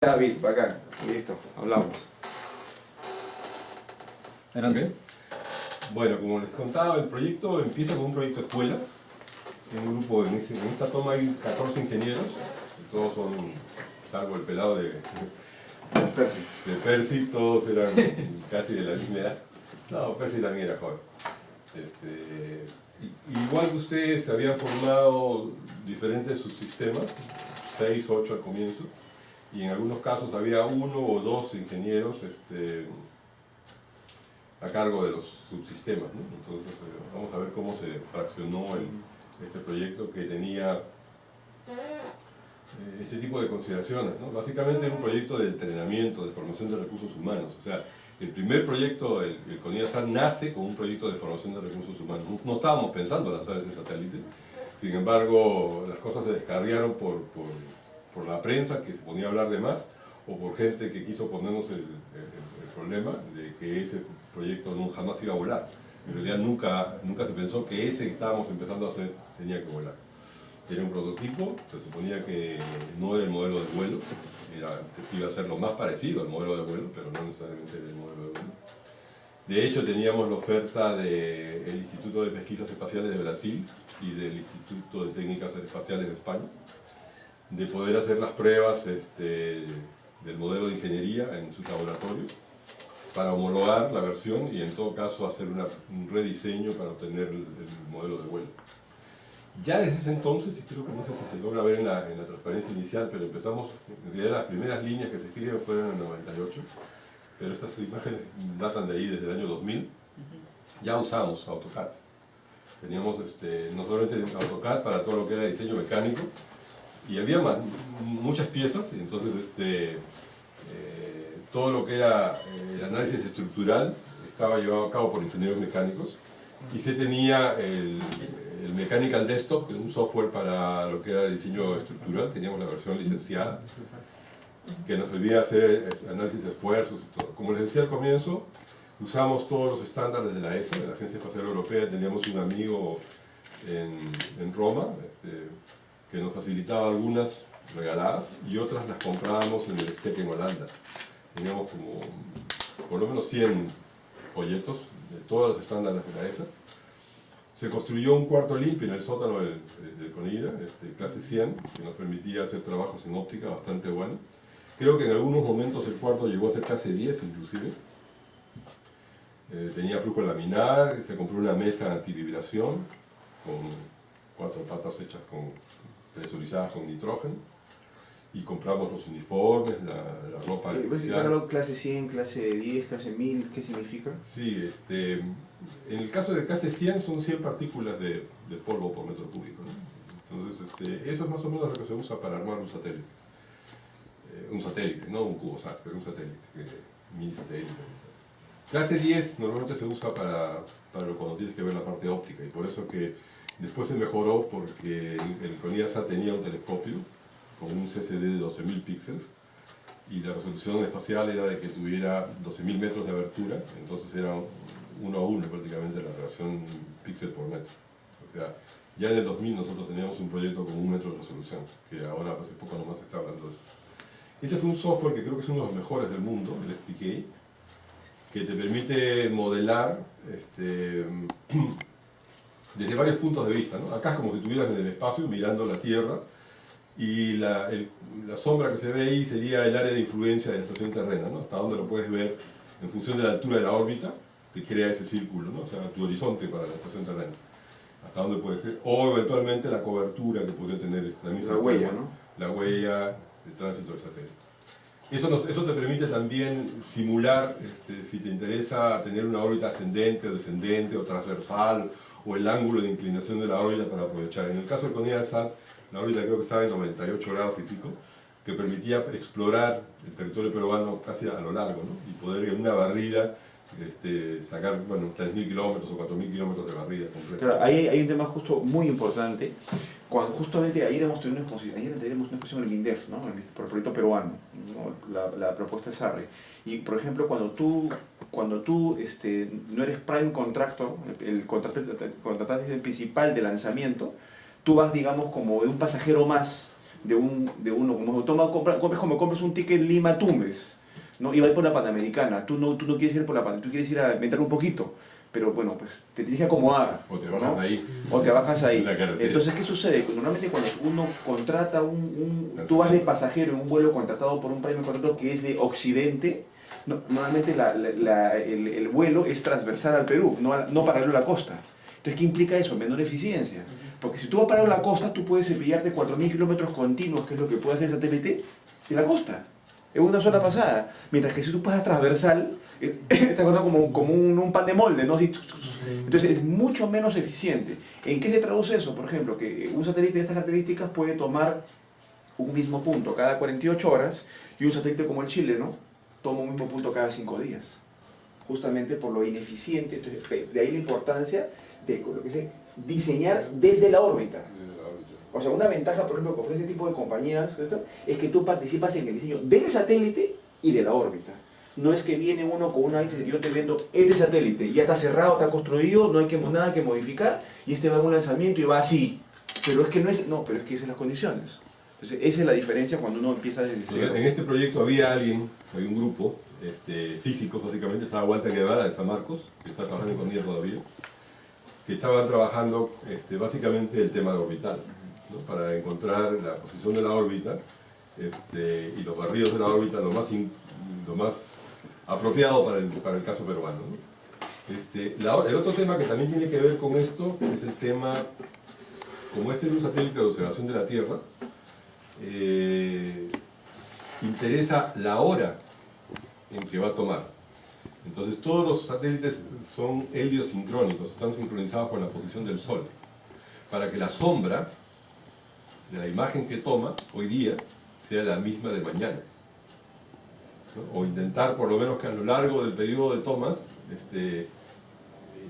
David, bacán, listo, hablamos. Okay. Bueno, como les contaba, el proyecto empieza con un proyecto de escuela. En un grupo, en esta toma hay 14 ingenieros, todos son, salvo el pelado de Percy, todos eran casi de la misma edad. No, Percy también era joven. Igual que ustedes se habían formado diferentes subsistemas, 6, 8 al comienzo, y en algunos casos había 1 o 2 ingenieros a cargo de los subsistemas, ¿no? Entonces vamos a ver cómo se fraccionó este proyecto que tenía ese tipo de consideraciones, ¿no? Básicamente era un proyecto de entrenamiento, de formación de recursos humanos. O sea, el primer proyecto, el CONIASAT, nace con un proyecto de formación de recursos humanos. No estábamos pensando lanzar ese satélite, sin embargo las cosas se descarriaron por la prensa que se ponía a hablar de más, o por gente que quiso ponernos el problema de que ese proyecto jamás iba a volar. En realidad nunca se pensó que ese que estábamos empezando a hacer tenía que volar. Era un prototipo, se suponía que no era el modelo de vuelo, iba a ser lo más parecido al modelo de vuelo, pero no necesariamente era el modelo de vuelo. De hecho, teníamos la oferta del Instituto de Pesquisas Espaciales de Brasil y del Instituto de Técnicas Espaciales de España, de poder hacer las pruebas del modelo de ingeniería en sus laboratorios, para homologar la versión y en todo caso hacer un rediseño para obtener el modelo de vuelo. Ya desde ese entonces, y creo que no sé si se logra ver en la transparencia inicial, pero empezamos, en realidad las primeras líneas que se escribieron fueron en el 98, pero estas imágenes datan de ahí, desde el año 2000, ya usábamos AutoCAD. Teníamos no solamente AutoCAD para todo lo que era diseño mecánico, y había muchas piezas, y entonces todo lo que era el análisis estructural estaba llevado a cabo por ingenieros mecánicos, y se tenía el Mechanical Desktop, que es un software para lo que era diseño estructural. Teníamos la versión licenciada, que nos permitía hacer análisis de esfuerzos y todo. Como les decía al comienzo, usamos todos los estándares de la ESA, de la Agencia Espacial Europea. Teníamos un amigo en Roma, que nos facilitaba algunas regaladas, y otras las comprábamos en el STEC en Holanda. Teníamos como, por lo menos 100 folletos de todos los estándares de la ESA. Se construyó un cuarto limpio en el sótano del CONIRA, clase 100, que nos permitía hacer trabajos en óptica bastante buenos. Creo que en algunos momentos el cuarto llegó a ser clase 10 inclusive. Tenía flujo laminar, se compró una mesa antivibración con 4 patas hechas presurizadas con nitrógeno, y compramos los uniformes, la ropa especial. ¿Clase 100, clase 10, clase 1000, qué significa? Sí, en el caso de clase 100 son 100 partículas de polvo por metro cúbico, ¿no? Entonces, eso es más o menos lo que se usa para armar un satélite. Un satélite, no un CubeSat, pero un satélite, mini satélite. Clase 10 normalmente se usa para cuando tienes que ver la parte óptica, y por eso que después se mejoró, porque el CONIASAT tenía un telescopio con un CCD de 12.000 píxeles, y la resolución espacial era de que tuviera 12.000 metros de abertura, entonces era 1 a 1 prácticamente la relación píxel por metro. O sea, ya en el 2000 nosotros teníamos un proyecto con 1 metro de resolución, que ahora hace poco nomás se está hablando de eso. Este fue un software que creo que es uno de los mejores del mundo, el SPK, que te permite modelar desde varios puntos de vista, ¿no? Acá es como si estuvieras en el espacio mirando la Tierra, y la sombra que se ve ahí sería el área de influencia de la estación terrena, ¿no? Hasta donde lo puedes ver en función de la altura de la órbita, te crea ese círculo, ¿no? O sea, tu horizonte para la estación terrena. Hasta donde puedes ver, o eventualmente la cobertura que podría tener esta misma. La huella, ¿no? La huella de tránsito del satélite. Eso te permite también simular, si te interesa tener una órbita ascendente o descendente o transversal, o el ángulo de inclinación de la órbita para aprovechar. En el caso del CONIASAT, la órbita creo que estaba en 98 grados y pico, que permitía explorar el territorio peruano casi a lo largo, ¿no? Y poder en una barrida sacar, bueno, 3.000 kilómetros o 4.000 kilómetros de barrida completa. Claro, ahí hay un tema justo muy importante. Cuando justamente ayer hemos tenido una exposición en el MINDEF, ¿no? Por el proyecto peruano, ¿no? La propuesta es ARRE. Y por ejemplo, cuando tú no eres prime contractor, el contratante principal de lanzamiento, tú vas, digamos, como un pasajero más de uno, como compras como compras un ticket Lima-Tumbes, ¿no? Y vas por la Panamericana, tú no quieres ir por la Panamericana, tú quieres ir a inventar un poquito, pero bueno, pues te tienes que acomodar. O te bajas ¿no? ahí. O te bajas ahí. La carretera. Entonces, ¿qué sucede? Normalmente cuando uno contrata tú vas de pasajero en un vuelo contratado por un prime contrato que es de Occidente, normalmente el vuelo es transversal al Perú, no paralelo a la costa. Entonces, ¿qué implica eso? Menor eficiencia. Porque si tú vas paralelo a la costa, tú puedes cepillarte 4.000 kilómetros continuos, que es lo que puede hacer el satélite, de la costa, en una sola pasada. Mientras que si tú pasas transversal, esta cosa como un pan de molde, ¿no? Así, entonces es mucho menos eficiente. ¿En qué se traduce eso? Por ejemplo, que un satélite de estas características puede tomar un mismo punto cada 48 horas y un satélite como el chileno toma un mismo punto cada 5 días. Justamente por lo ineficiente. Entonces, de ahí la importancia de lo que se diseñar desde la órbita. O sea, una ventaja, por ejemplo, que ofrece este tipo de compañías es que tú participas en el diseño del satélite y de la órbita. No es que viene uno con una y dice, yo te vendo este satélite, ya está cerrado, está construido, no hay nada que modificar, y este va a un lanzamiento y va así. Pero es que no es, no, pero es que esas son las condiciones. Entonces, esa es la diferencia cuando uno empieza desde cero. En este proyecto había un grupo, físicos básicamente, estaba Walter Guevara de San Marcos, que está trabajando con ella todavía, que estaban trabajando básicamente el tema orbital, ¿no? Para encontrar la posición de la órbita y los barridos de la órbita lo más apropiado para el caso peruano, ¿no? El otro tema que también tiene que ver con esto es el tema, como este es un satélite de observación de la Tierra, interesa la hora en que va a tomar. Entonces todos los satélites son heliosincrónicos, están sincronizados con la posición del Sol, para que la sombra de la imagen que toma hoy día sea la misma de mañana, ¿no? O intentar por lo menos que a lo largo del periodo de tomas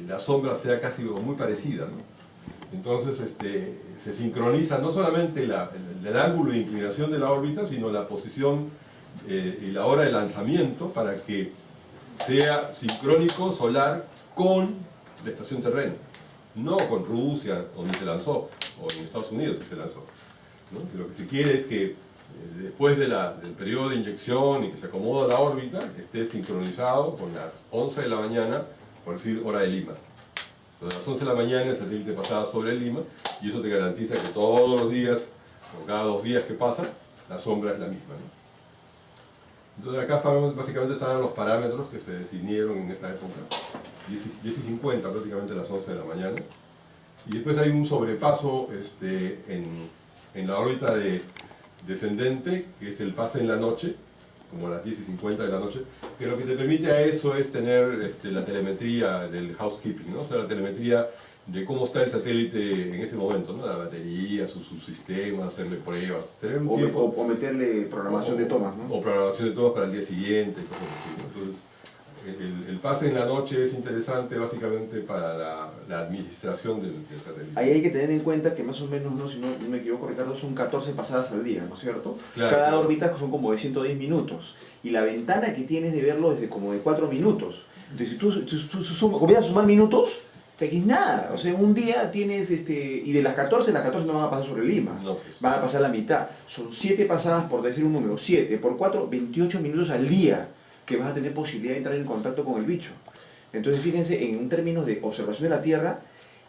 la sombra sea casi muy parecida, ¿no? Entonces se sincroniza no solamente el ángulo de inclinación de la órbita, sino la posición y la hora de lanzamiento para que sea sincrónico solar con la estación terrena, no con Rusia, donde se lanzó, o en Estados Unidos se lanzó, ¿no? Y lo que se quiere es que después del periodo de inyección y que se acomoda la órbita, esté sincronizado con las 11 de la mañana, por decir, hora de Lima. Entonces, a las 11 de la mañana el satélite pasaba sobre Lima y eso te garantiza que todos los días, o cada 2 días que pasa, la sombra es la misma, ¿no? Entonces acá básicamente estaban los parámetros que se definieron en esa época, 10:50 prácticamente a las 11 de la mañana, y después hay un sobrepaso en la órbita descendente, que es el pase en la noche, como a las 10:50 de la noche, que lo que te permite a eso es tener la telemetría del housekeeping, ¿no? O sea, la telemetría de cómo está el satélite en ese momento, ¿no? La batería, su subsistema, hacerle pruebas, tener un tiempo... O meterle programación de tomas, ¿no? O programación de tomas para el día siguiente, cosas así, ¿no? Entonces, el pase en la noche es interesante básicamente para la administración del satélite. Ahí hay que tener en cuenta que más o menos, ¿no? Si no me equivoco, Ricardo, son 14 pasadas al día, ¿no es cierto? Claro, Cada claro. órbita son como de 110 minutos. Y la ventana que tienes de verlo es de como de 4 minutos. Entonces, si tú comienzas a sumar minutos, que es nada. O sea, un día tienes, y de las 14 no van a pasar sobre Lima. No. Van a pasar la mitad. Son 7 pasadas, por decir un número. 7 por 4, 28 minutos al día que vas a tener posibilidad de entrar en contacto con el bicho. Entonces, fíjense, en un término de observación de la Tierra,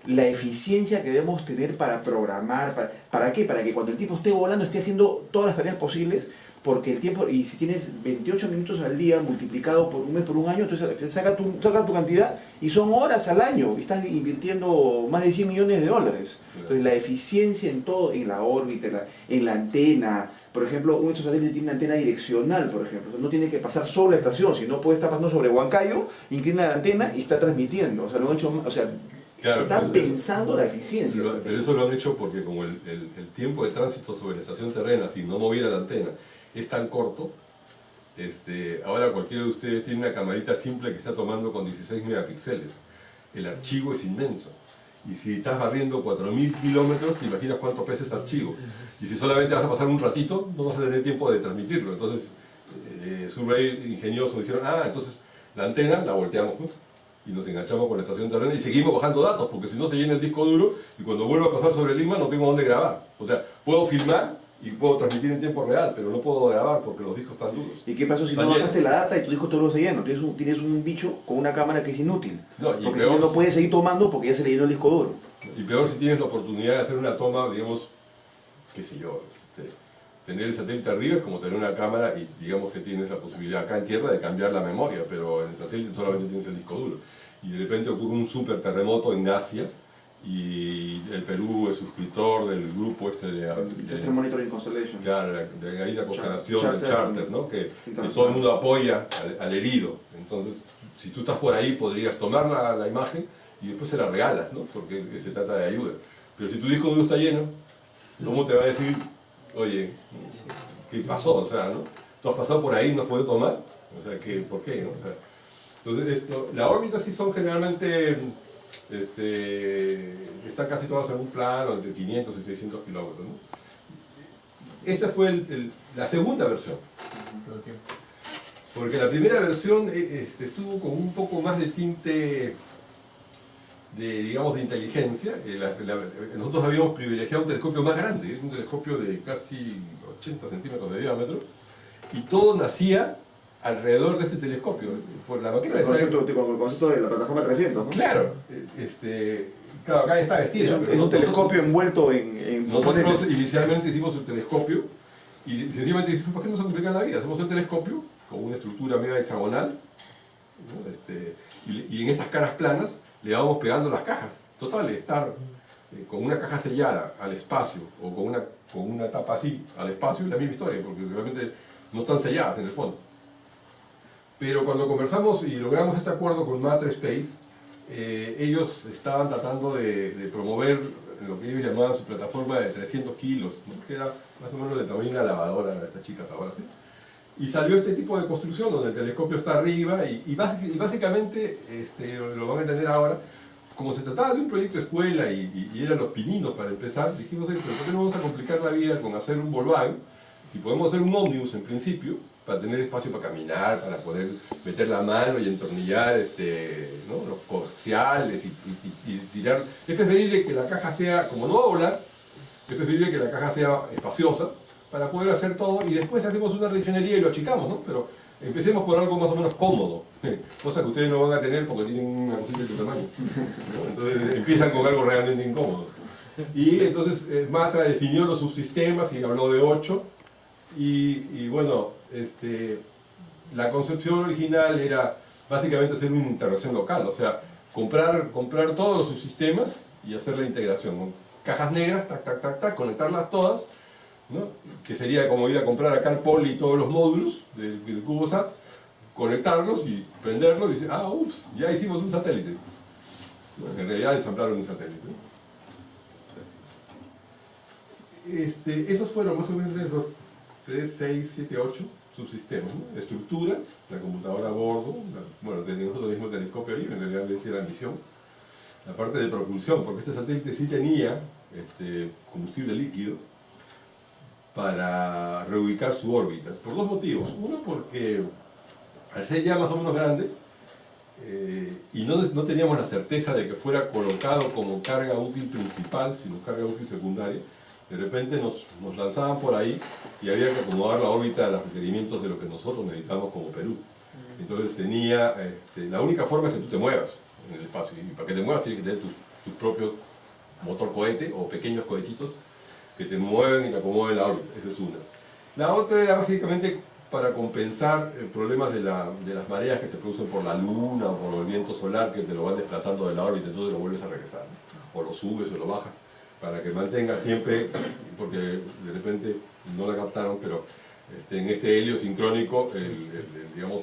la eficiencia que debemos tener para programar, ¿para qué? Para que cuando el tipo esté volando esté haciendo todas las tareas posibles, porque el tiempo, y si tienes 28 minutos al día multiplicado por un mes, por un año, entonces saca tu cantidad y son horas al año, y estás invirtiendo más de 100 millones de dólares. Entonces la eficiencia en todo, en la órbita, en la antena, por ejemplo, uno de estos satélites tiene una antena direccional, por ejemplo, entonces no tiene que pasar sobre la estación, sino puede estar pasando sobre Huancayo, inclina la antena y está transmitiendo, o sea, lo han hecho, o sea, Claro, están pensando la eficiencia. Pero eso lo han hecho porque como el tiempo de tránsito sobre la estación terrena, si no moviera la antena, es tan corto, ahora cualquiera de ustedes tiene una camarita simple que está tomando con 16 megapíxeles. El archivo es inmenso. Y si estás barriendo 4.000 kilómetros, te imaginas cuánto pesa ese archivo. Y si solamente vas a pasar un ratito, no vas a tener tiempo de transmitirlo. Entonces, Survey ingenioso dijeron, entonces la antena la volteamos, pues, y nos enganchamos con la estación terrena y seguimos bajando datos, porque si no se llena el disco duro y cuando vuelva a pasar sobre Lima no tengo dónde grabar. O sea, puedo filmar, y puedo transmitir en tiempo real, pero no puedo grabar porque los discos están duros. ¿Y qué pasó si Están no llenos. bajaste la data y tu disco todo se lleno? Tienes un bicho con una cámara que es inútil. No, y Porque si peor, no puedes seguir tomando porque ya se le llenó el disco duro. y peor si tienes la oportunidad de hacer una toma, digamos, qué sé yo, tener el satélite arriba es como tener una cámara y digamos que tienes la posibilidad acá en tierra de cambiar la memoria, pero en el satélite solamente tienes el disco duro. Y de repente ocurre un super terremoto en Asia y el Perú es suscriptor del grupo System Monitoring Constellation. claro, de ahí la constelación del Charter, Charter, ¿no? que todo el mundo apoya al herido. Entonces, si tú estás por ahí, podrías tomar la imagen y después se la regalas, ¿no? Porque se trata de ayuda. Pero si tu disco duro está lleno, ¿cómo te va a decir, oye, qué pasó? O sea, ¿no? Tú has pasado por ahí y no has podido tomar. O sea, ¿por qué? ¿No? O sea, entonces, las órbitas sí son generalmente, están casi todas en un plano, entre 500 y 600 kilómetros, ¿no? Esta fue la segunda versión. Porque la primera versión estuvo con un poco más de tinte digamos, de inteligencia. Nosotros habíamos privilegiado un telescopio más grande, un telescopio de casi 80 centímetros de diámetro, y todo nacía alrededor de este telescopio. Por la máquina El concepto de la plataforma 300, ¿no? Claro, claro, acá está vestida. Es un telescopio envuelto en nosotros componentes. inicialmente hicimos el telescopio y sencillamente dijimos, ¿por qué no se complica la vida? Hacemos el telescopio con una estructura media hexagonal, ¿no? Y en estas caras planas le vamos pegando las cajas. Total, estar con una caja sellada al espacio o con una tapa así al espacio es la misma historia, porque realmente no están selladas en el fondo. Pero cuando conversamos y logramos este acuerdo con Matre Space, ellos estaban tratando de promover lo que ellos llamaban su plataforma de 300 kilos, ¿no? Que era más o menos del tamaño de una lavadora de estas chicas ahora, ¿sí? Y salió este tipo de construcción donde el telescopio está arriba y básicamente, lo van a entender ahora, como se trataba de un proyecto de escuela y eran los pininos para empezar, dijimos, pero ¿por qué no vamos a complicar la vida con hacer un Volkswagen? Si podemos hacer un ómnibus en principio, para tener espacio para caminar, para poder meter la mano y entornillar ¿no? los coaxiales y tirar. Es preferible que la caja sea, como no va a volar, es preferible que la caja sea espaciosa para poder hacer todo y después hacemos una reingeniería y lo achicamos, ¿no? Pero empecemos por algo más o menos cómodo, cosa que ustedes no van a tener porque tienen una cosita de tu tamaño, ¿no? Entonces empiezan con algo realmente incómodo. Y entonces Matra definió los subsistemas y habló de 8 y bueno, la concepción original era básicamente hacer una integración local, o sea, comprar todos los subsistemas y hacer la integración, con cajas negras, tac, tac, tac, tac, conectarlas todas, ¿no? Que sería como ir a comprar acá el Poli todos los módulos del CubeSat, conectarlos y prenderlos y decir, ah, ups, ya hicimos un satélite. Bueno, en realidad ensamblaron un satélite, ¿no? Esos fueron más o menos los 3, 6, 7, 8 subsistemas, ¿no? Estructuras, la computadora a bordo, bueno, tenemos nosotros mismo el telescopio ahí, en realidad esa era la misión. La parte de propulsión, porque este satélite sí tenía combustible líquido para reubicar su órbita, por dos motivos. Uno, porque al ser ya más o menos grande, y no teníamos la certeza de que fuera colocado como carga útil principal, sino carga útil secundaria, de repente nos lanzaban por ahí y había que acomodar la órbita a los requerimientos de lo que nosotros necesitamos como Perú. Entonces tenía, la única forma es que tú te muevas en el espacio, y para que te muevas tienes que tener tu propio motor cohete o pequeños cohetitos que te mueven y te acomoden la órbita. Esa es una. La otra era básicamente para compensar problemas de las mareas que se producen por la luna o por el viento solar que te lo van desplazando de la órbita, entonces lo vuelves a regresar, ¿no? O lo subes o lo bajas, para que mantenga siempre, porque de repente no la captaron, pero en este helio sincrónico, digamos,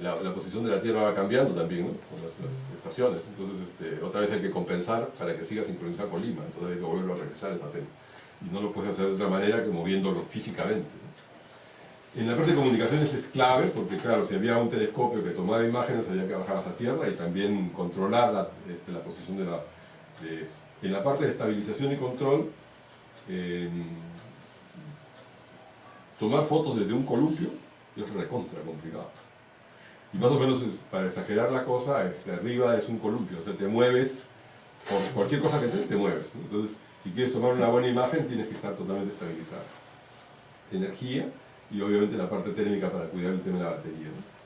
la posición de la Tierra va cambiando también, ¿no? Con las estaciones, entonces otra vez hay que compensar para que siga sincronizado con Lima, entonces hay que volverlo a regresar el satélite. Y no lo puedes hacer de otra manera que moviéndolo físicamente, ¿no? En la parte de comunicaciones es clave, porque claro, si había un telescopio que tomaba imágenes, había que bajar a la Tierra y también controlar la posición en la parte de estabilización y control, tomar fotos desde un columpio es recontra complicado. Y más o menos, para exagerar la cosa, arriba es un columpio, o sea, te mueves, por cualquier cosa que te mueves, ¿no? Entonces, Si quieres tomar una buena imagen, tienes que estar totalmente estabilizado. Energía y obviamente la parte térmica para cuidar el tema de la batería, ¿no?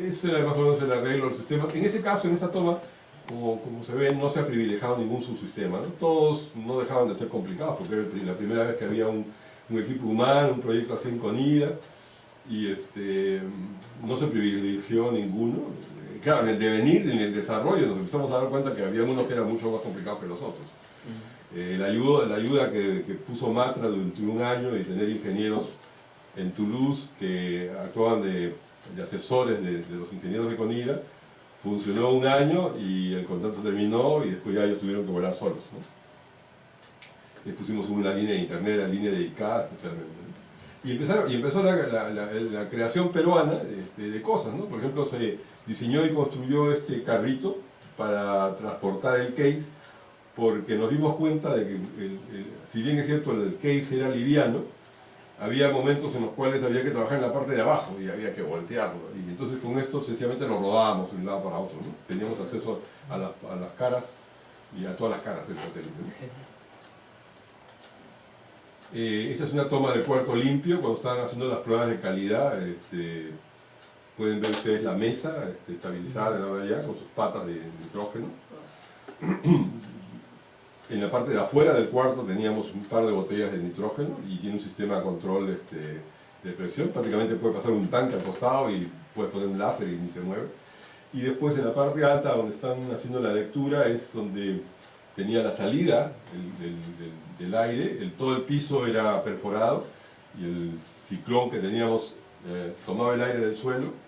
Ese era más o menos el arreglo del sistema. En ese caso, en esa toma, como se ve, no se ha privilegiado ningún subsistema, ¿no? Todos no dejaban de ser complicados, porque era la primera vez que había un equipo humano, un proyecto así en Conida, y no se privilegió ninguno. Claro, en el devenir, en el desarrollo, nos empezamos a dar cuenta que había unos que eran mucho más complicados que los otros. La ayuda que puso Matra durante un año y tener ingenieros en Toulouse que actuaban de asesores de los ingenieros de Conida, funcionó un año y el contrato terminó y después ya ellos tuvieron que volar solos, ¿no? Les pusimos una línea de internet, la línea dedicada especialmente, ¿no? Y empezó la creación peruana de cosas, ¿no? Por ejemplo, se diseñó y construyó este carrito para transportar el case, porque nos dimos cuenta de que, si bien es cierto el case era liviano, había momentos en los cuales había que trabajar en la parte de abajo y había que voltearlo. Y entonces con esto sencillamente lo rodábamos de un lado para otro, ¿no? Teníamos acceso a las caras y a todas las caras del satélite, ¿no? Esa es una toma de puerto limpio cuando estaban haciendo las pruebas de calidad. Pueden ver ustedes la mesa estabilizada de lado de allá con sus patas de nitrógeno. En la parte de afuera del cuarto teníamos un par de botellas de nitrógeno y tiene un sistema de control de presión. Prácticamente puede pasar un tanque al costado y puedes poner un láser y ni se mueve. Y después en la parte alta, donde están haciendo la lectura, es donde tenía la salida del aire. Todo el piso era perforado y el ciclón que teníamos tomaba el aire del suelo,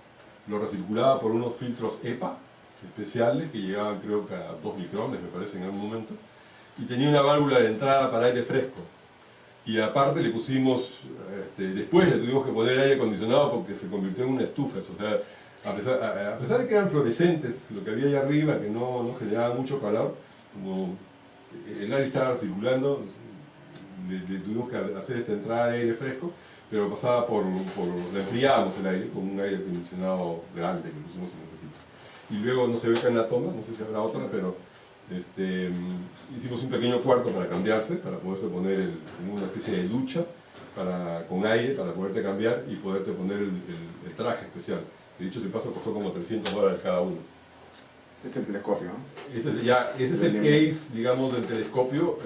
lo recirculaba por unos filtros EPA especiales que llegaban creo que a 2 micrones, me parece, en algún momento. Y tenía una válvula de entrada para aire fresco. Y aparte le pusimos, después le tuvimos que poner aire acondicionado porque se convirtió en una estufa. O sea, a pesar de que eran fluorescentes, lo que había ahí arriba, que no generaba mucho calor, como el aire estaba circulando, le tuvimos que hacer esta entrada de aire fresco, pero pasaba le enfriábamos el aire con un aire acondicionado grande que pusimos en ese sitio. Y luego, no se ve acá en la toma, no sé si habrá otra, pero hicimos un pequeño cuarto para cambiarse, para poderse poner en una especie de ducha con aire para poderte cambiar y poderte poner el traje especial. De hecho, ese paso costó como $300 cada uno. Este es el telescopio, ¿no? Ese es el case, digamos, del telescopio,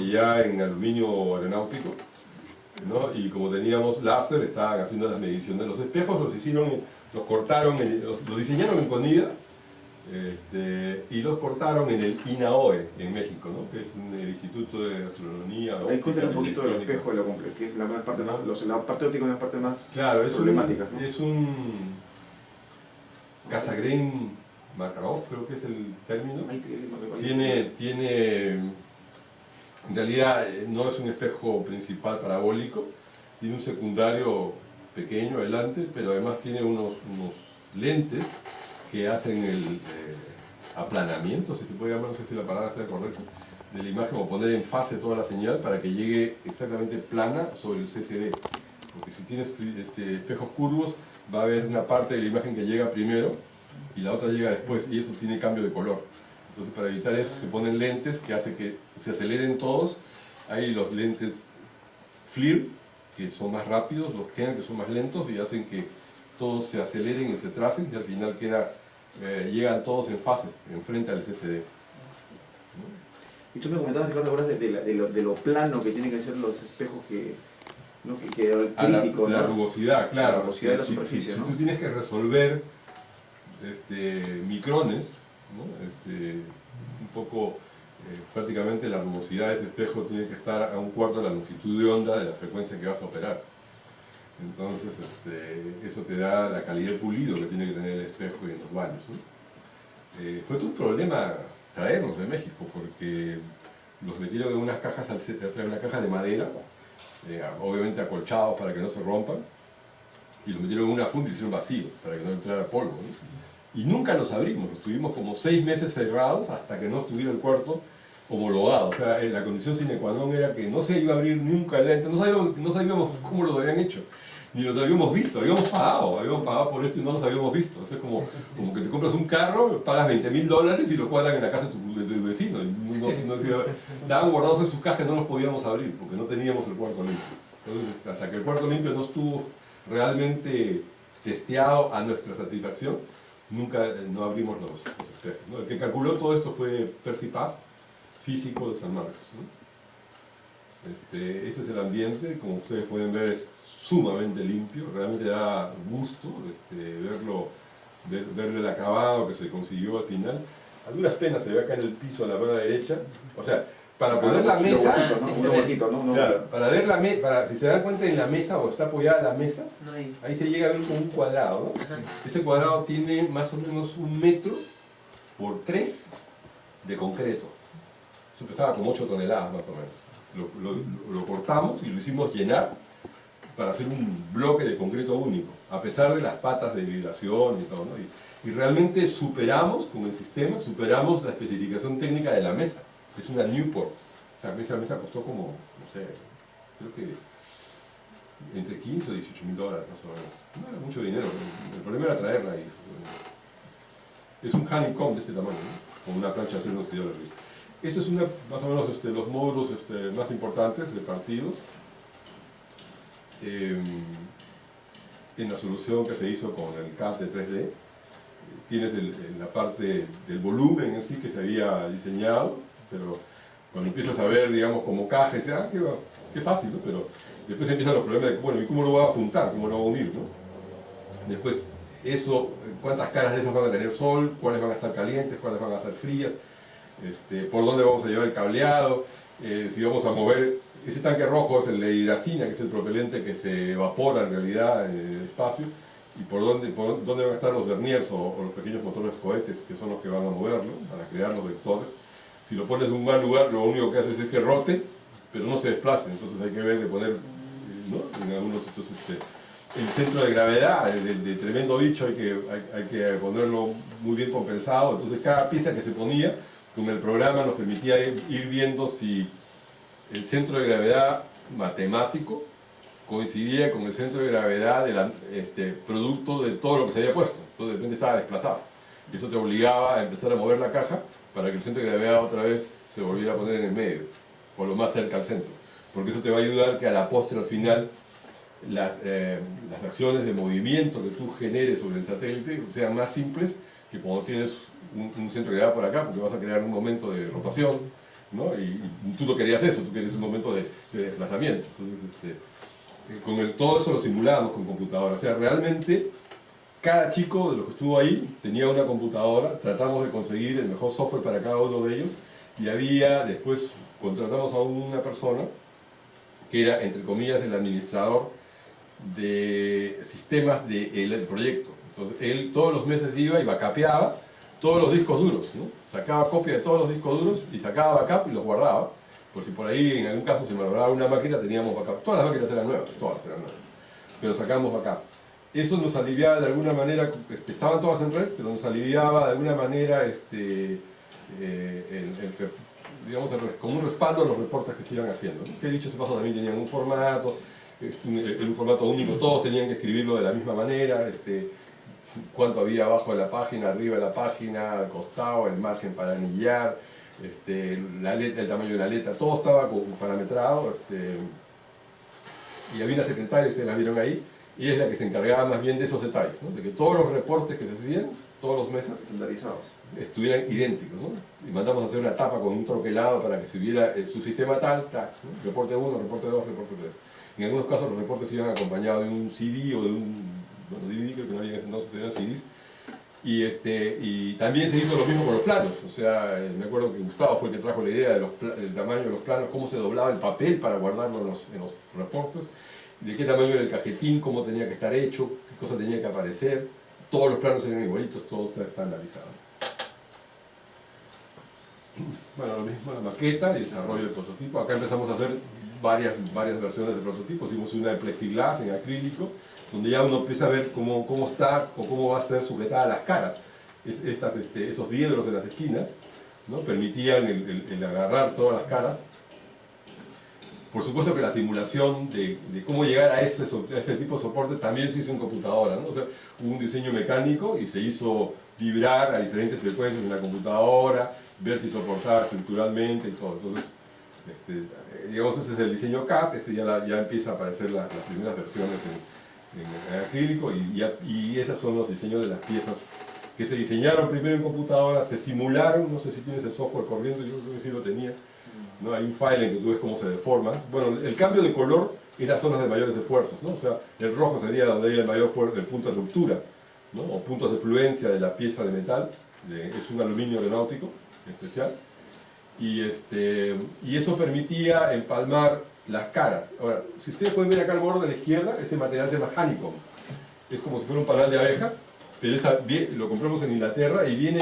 ya en aluminio aeronáutico, ¿no? Y como teníamos láser, estaban haciendo las mediciones. Los espejos los cortaron, los diseñaron en Conida, y los cortaron en el INAOE, en México, ¿no? Que es el Instituto de Astronomía. Ahí cuéntame un poquito del espejo de lo completo, que es la parte más, la parte óptica es una parte más problemática, ¿no? Es un Cassegrain Makarov, creo que es el término. En realidad no es un espejo principal parabólico, tiene un secundario pequeño adelante, pero además tiene unos lentes que hacen el aplanamiento, si se puede llamar, no sé si la palabra sea correcta, de la imagen, o poner en fase toda la señal para que llegue exactamente plana sobre el CCD. Porque si tienes espejos curvos, va a haber una parte de la imagen que llega primero y la otra llega después, y eso tiene cambio de color. Entonces, para evitar eso, se ponen lentes que hacen que se aceleren todos. Hay los lentes FLIR, que son más rápidos, los Kenan, que son más lentos, y hacen que todos se aceleren y se tracen, y al final llegan todos en fase, enfrente al CCD. Y tú me comentabas, Ricardo, ahora de lo plano que tienen que ser los espejos críticos, la rugosidad, claro. La rugosidad de la superficie, si ¿no? tú tienes que resolver micrones, ¿no? Un poco, prácticamente la rugosidad de ese espejo tiene que estar a 1/4 de la longitud de onda de la frecuencia que vas a operar. Entonces, eso te da la calidad de pulido que tiene que tener el espejo y en los baños, ¿no? Fue todo un problema traerlos de México, porque los metieron en unas cajas, una caja de madera, obviamente acolchados para que no se rompan, y los metieron en una funda y hicieron vacío para que no entrara polvo, ¿no? Y nunca los abrimos, los tuvimos como 6 meses cerrados hasta que no estuviera el cuarto homologado. O sea, la condición sine qua non era que no se iba a abrir nunca el lente, no sabíamos cómo lo habían hecho. ni los habíamos visto, habíamos pagado por esto y no los habíamos visto. O sea, como que te compras un carro, pagas $20.000 y lo cuadran en la casa de tu vecino. Y estaban guardados en sus cajas y no los podíamos abrir porque no teníamos el cuarto limpio. Entonces, hasta que el cuarto limpio no estuvo realmente testeado a nuestra satisfacción, nunca no abrimos los espejos, ¿no? El que calculó todo esto fue Percy Paz, físico de San Marcos, ¿no? Este es el ambiente, como ustedes pueden ver es sumamente limpio, realmente da gusto verle el acabado que se consiguió al final. A duras penas se ve acá en el piso a la mano derecha, o sea, para poner la mesa, claro, para ver la mesa, si se dan cuenta en la mesa o está apoyada la mesa, ahí se llega a ver como un cuadrado, ¿no? Ese cuadrado tiene más o menos 1 metro por 3 de concreto. Eso pesaba como 8 toneladas más o menos. Lo cortamos y lo hicimos llenar para hacer un bloque de concreto único, a pesar de las patas de vibración y todo, ¿no? Y realmente superamos, con el sistema, superamos la especificación técnica de la mesa. Es una Newport. Esa mesa costó como, no sé, creo que entre 15 o $18.000 más o menos. No era mucho dinero, el problema era traerla ahí. Es un honeycomb de este tamaño, ¿no? Con una plancha de acero inoxidable arriba. Eso es más o menos los módulos más importantes de partidos. En la solución que se hizo con el CAD de 3D, tienes la parte del volumen en sí que se había diseñado, pero cuando empiezas a ver, digamos, como caja, dices, qué fácil, ¿no? Pero después empiezan los problemas de, bueno, ¿y cómo lo voy a juntar? ¿Cómo lo voy a unir, no? Después, ¿cuántas caras de esas van a tener sol? ¿Cuáles van a estar calientes? ¿Cuáles van a estar frías? ¿Por dónde vamos a llevar el cableado? Si vamos a mover, ese tanque rojo es el de hidracina, que es el propelente que se evapora en realidad en el espacio, y por dónde van a estar los verniers o los pequeños motores cohetes, que son los que van a moverlo, para crear los vectores. Si lo pones en un mal lugar, lo único que hace es que rote, pero no se desplace, entonces hay que ver de poner, ¿no? En algunos el centro de gravedad de tremendo bicho hay que ponerlo muy bien compensado, entonces cada pieza que se ponía con el programa nos permitía ir viendo si el centro de gravedad matemático coincidía con el centro de gravedad producto de todo lo que se había puesto, entonces de repente estaba desplazado, y eso te obligaba a empezar a mover la caja para que el centro de gravedad otra vez se volviera a poner en el medio, o lo más cerca al centro, porque eso te va a ayudar que a la postre, al final, las acciones de movimiento que tú generes sobre el satélite sean más simples que cuando tienes un centro de gravedad por acá, porque vas a crear un momento de rotación, ¿no? Y tú no querías eso, tú querías un momento de desplazamiento. Entonces, todo eso lo simulábamos con computadora, o sea, realmente cada chico de los que estuvo ahí tenía una computadora, tratamos de conseguir el mejor software para cada uno de ellos, y después contratamos a una persona que era, entre comillas, el administrador de sistemas del proyecto. Entonces, él todos los meses iba y backupeaba todos los discos duros, ¿no? Sacaba copia de todos los discos duros y sacaba backup y los guardaba, por si por ahí en algún caso se malograba una máquina, teníamos backup. Todas las máquinas eran nuevas, pero sacábamos backup. Eso nos aliviaba de alguna manera, estaban todas en red, pero nos aliviaba de alguna manera digamos, como un respaldo a los reportes que se iban haciendo, ¿no? Que dicho ese paso también tenían un formato único, todos tenían que escribirlo de la misma manera, cuánto había abajo de la página, arriba de la página, al costado, el margen para anillar, el tamaño de la letra, todo estaba parametrado, y había una secretaria, ustedes la vieron ahí, y es la que se encargaba más bien de esos detalles, ¿no? De que todos los reportes que se hacían, todos los meses, estandarizados, estuvieran idénticos, ¿no? Y mandamos a hacer una tapa con un troquelado para que se viera su sistema tal, ¿no? Reporte 1, reporte 2, reporte 3. En algunos casos los reportes iban acompañados de un CD o de DVD, creo que no había en ese entonces, eran CDs. Y también se hizo lo mismo con los planos, o sea, me acuerdo que Gustavo fue el que trajo la idea del tamaño de los planos, cómo se doblaba el papel para guardarlo en los reportes, de qué tamaño era el cajetín, cómo tenía que estar hecho, qué cosa tenía que aparecer. Todos los planos eran igualitos, todo está estandarizado. Bueno, lo mismo la maqueta y el desarrollo del prototipo. Acá empezamos a hacer varias versiones de prototipos. Hicimos una de plexiglas en acrílico, donde ya uno empieza a ver cómo está o cómo va a ser sujetada las caras. Esos diedros en las esquinas, ¿no? Permitían el agarrar todas las caras. Por supuesto que la simulación de cómo llegar a ese tipo de soporte también se hizo en computadora, ¿no? O sea, hubo un diseño mecánico y se hizo vibrar a diferentes frecuencias en la computadora, ver si soportaba estructuralmente y todo. Entonces, digamos, ese es el diseño CAD, ya empieza a aparecer las primeras versiones en acrílico y esos son los diseños de las piezas que se diseñaron primero en computadora, se simularon, no sé si tienes el software corriendo, yo creo que sí lo tenía, ¿no? Hay un file en que tú ves cómo se deforma. Bueno, el cambio de color es las zonas de mayores esfuerzos, ¿no? O sea, el rojo sería donde hay el mayor el punto de ruptura, ¿no? O puntos de fluencia de la pieza de metal, es un aluminio aeronáutico especial, y eso permitía empalmar las caras. Ahora, si ustedes pueden ver acá al borde de la izquierda, ese material se llama honeycomb. Es como si fuera un panal de abejas, pero lo compramos en Inglaterra y viene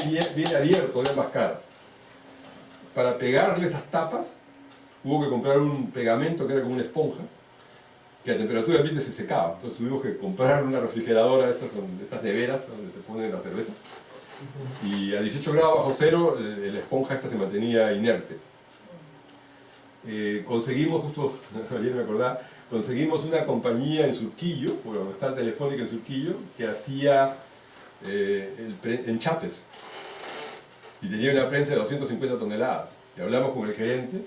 abierto de ambas caras. Para pegarle esas tapas, hubo que comprar un pegamento que era como una esponja, que a temperatura ambiente se secaba. Entonces tuvimos que comprar una refrigeradora, estas neveras donde se pone la cerveza, y a 18 grados bajo cero la esponja esta se mantenía inerte. Conseguimos, justo ayer me acordaba, conseguimos una compañía en Surquillo, bueno, está el Telefónica en Surquillo, que hacía enchapes y tenía una prensa de 250 toneladas. Y hablamos con el gerente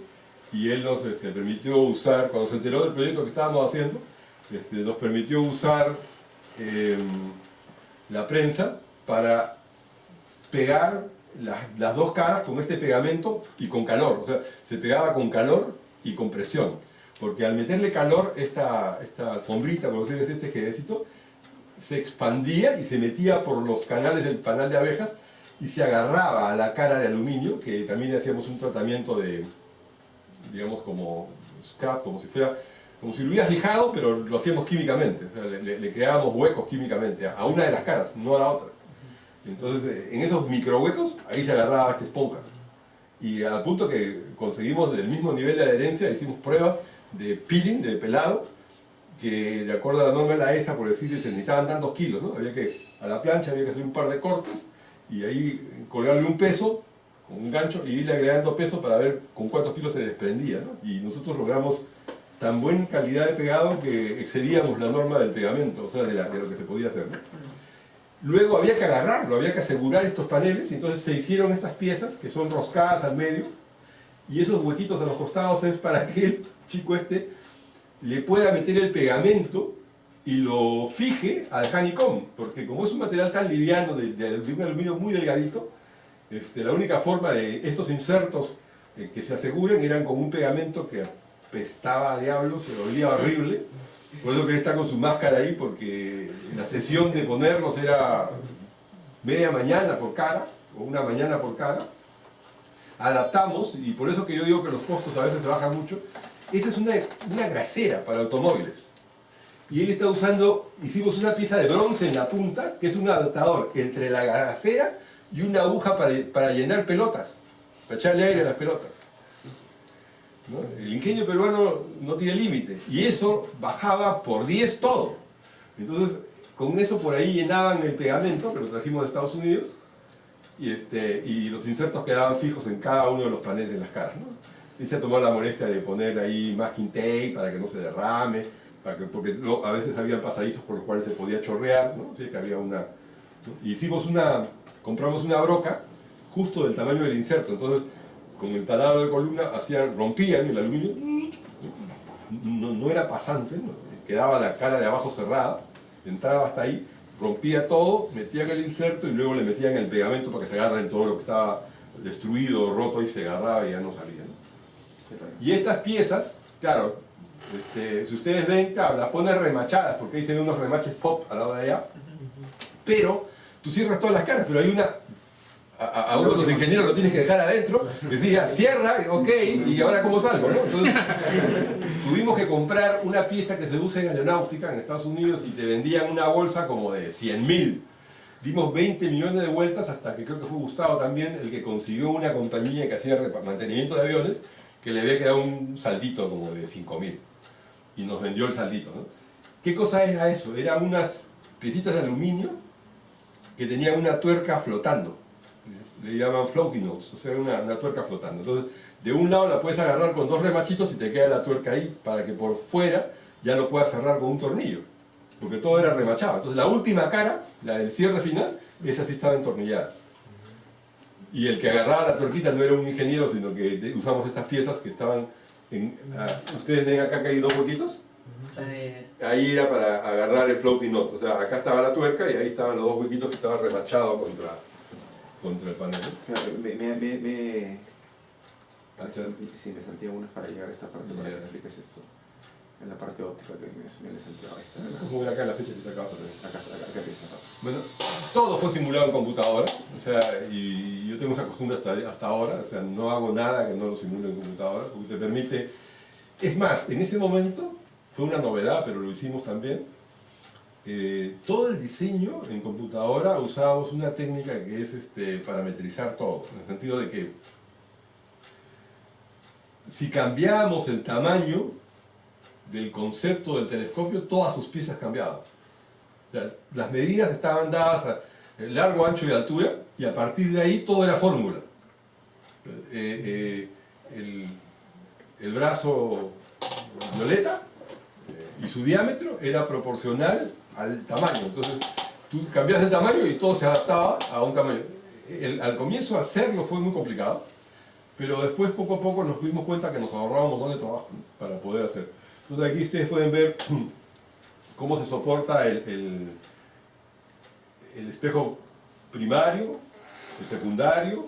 y él nos permitió usar, cuando se enteró del proyecto que estábamos haciendo, nos permitió usar la prensa para pegar las dos caras con este pegamento y con calor. O sea, se pegaba con calor y con presión. Porque al meterle calor, esta alfombrita, por decirlo así, este jevecito, se expandía y se metía por los canales del panal de abejas y se agarraba a la cara de aluminio, que también hacíamos un tratamiento de, digamos, como scrap, como si lo hubieras lijado, pero lo hacíamos químicamente. O sea, le creábamos huecos químicamente a una de las caras, no a la otra. Entonces, en esos micro huecos, ahí se agarraba esta esponja. Y al punto que conseguimos el mismo nivel de adherencia, hicimos pruebas de peeling, de pelado, que de acuerdo a la norma de la ESA, por decir, se necesitaban tantos kilos, ¿no? A la plancha había que hacer un par de cortes y ahí colgarle un peso con un gancho y irle agregando peso para ver con cuántos kilos se desprendía, ¿no? Y nosotros logramos tan buena calidad de pegado que excedíamos la norma del pegamento, o sea, de lo que se podía hacer, ¿no? Luego había que agarrarlo, había que asegurar estos paneles, y entonces se hicieron estas piezas que son roscadas al medio, y esos huequitos a los costados es para que el chico le pueda meter el pegamento y lo fije al honeycomb, porque como es un material tan liviano, de un aluminio muy delgadito, la única forma de estos insertos que se aseguren eran con un pegamento que apestaba a diablo, se olía horrible. Por eso que él está con su máscara ahí, porque la sesión de ponerlos era media mañana por cara, o una mañana por cara. Adaptamos, y por eso que yo digo que los costos a veces se bajan mucho. Esa es una grasera para automóviles. Y él está hicimos una pieza de bronce en la punta, que es un adaptador entre la grasera y una aguja para llenar pelotas, para echarle aire a las pelotas, ¿no? El ingenio peruano no tiene límite, y eso bajaba por 10 todo. Entonces, con eso por ahí llenaban el pegamento, que lo trajimos de Estados Unidos, y los insertos quedaban fijos en cada uno de los paneles de las caras, ¿no? Y se tomó la molestia de poner ahí masking tape para que no se derrame, porque a veces había pasadizos por los cuales se podía chorrear, ¿no? Sí, que había ¿no? Compramos una broca justo del tamaño del inserto, entonces con el taladro de columna rompían el aluminio, no era pasante, ¿no? Quedaba la cara de abajo cerrada, entraba hasta ahí, rompía todo, metían el inserto y luego le metían el pegamento para que se agarre en todo lo que estaba destruido o roto y se agarraba y ya no salía, ¿no? Y estas piezas, claro, si ustedes ven, claro, las ponen remachadas, porque dicen unos remaches pop al lado de allá, pero tú cierras todas las caras, pero hay a uno de los ingenieros lo tienes que dejar adentro, decía, cierra, ok, y ahora cómo salgo, ¿no? Entonces, tuvimos que comprar una pieza que se usa en aeronáutica en Estados Unidos y se vendía en una bolsa como de 100.000. Dimos 20 millones de vueltas hasta que creo que fue Gustavo también el que consiguió una compañía que hacía mantenimiento de aviones, que le había quedado un saldito como de 5.000 y nos vendió el saldito, ¿no? ¿Qué cosa era eso? Eran unas piecitas de aluminio que tenían una tuerca flotando. le llaman floating notes, o sea, una tuerca flotando. Entonces, de un lado la puedes agarrar con dos remachitos y te queda la tuerca ahí para que por fuera ya lo puedas cerrar con un tornillo, porque todo era remachado. Entonces, la última cara, la del cierre final, esa sí estaba entornillada. Y el que agarraba la tuerquita no era un ingeniero, sino que usamos estas piezas que estaban en... ¿Ustedes ven acá que hay dos huequitos? Ahí era para agarrar el floating knot, o sea, acá estaba la tuerca y ahí estaban los dos huequitos que estaban remachados contra el panel. Sí, me salté unas para llegar a esta parte para que me expliques esto. En la parte óptica que me salté. Ahí está. Como ver acá en la fecha que está acá. Acá empieza. Bueno, todo fue simulado en computadora, o sea, y yo tengo esa costumbre hasta ahora, o sea, no hago nada que no lo simule en computadora, porque te permite... Es más, en ese momento fue una novedad, pero lo hicimos también. Todo el diseño en computadora usábamos una técnica que es parametrizar todo, en el sentido de que si cambiábamos el tamaño del concepto del telescopio, todas sus piezas cambiaban. O sea, las medidas estaban dadas a largo, ancho y altura, y a partir de ahí todo era fórmula. El brazo violeta y su diámetro era proporcional al tamaño. Entonces, tú cambias el tamaño y todo se adaptaba a un tamaño. Al comienzo hacerlo fue muy complicado, pero después poco a poco nos dimos cuenta que nos ahorraba un montón de trabajo, ¿no?, para poder hacer. Entonces aquí ustedes pueden ver cómo se soporta el espejo primario, el secundario.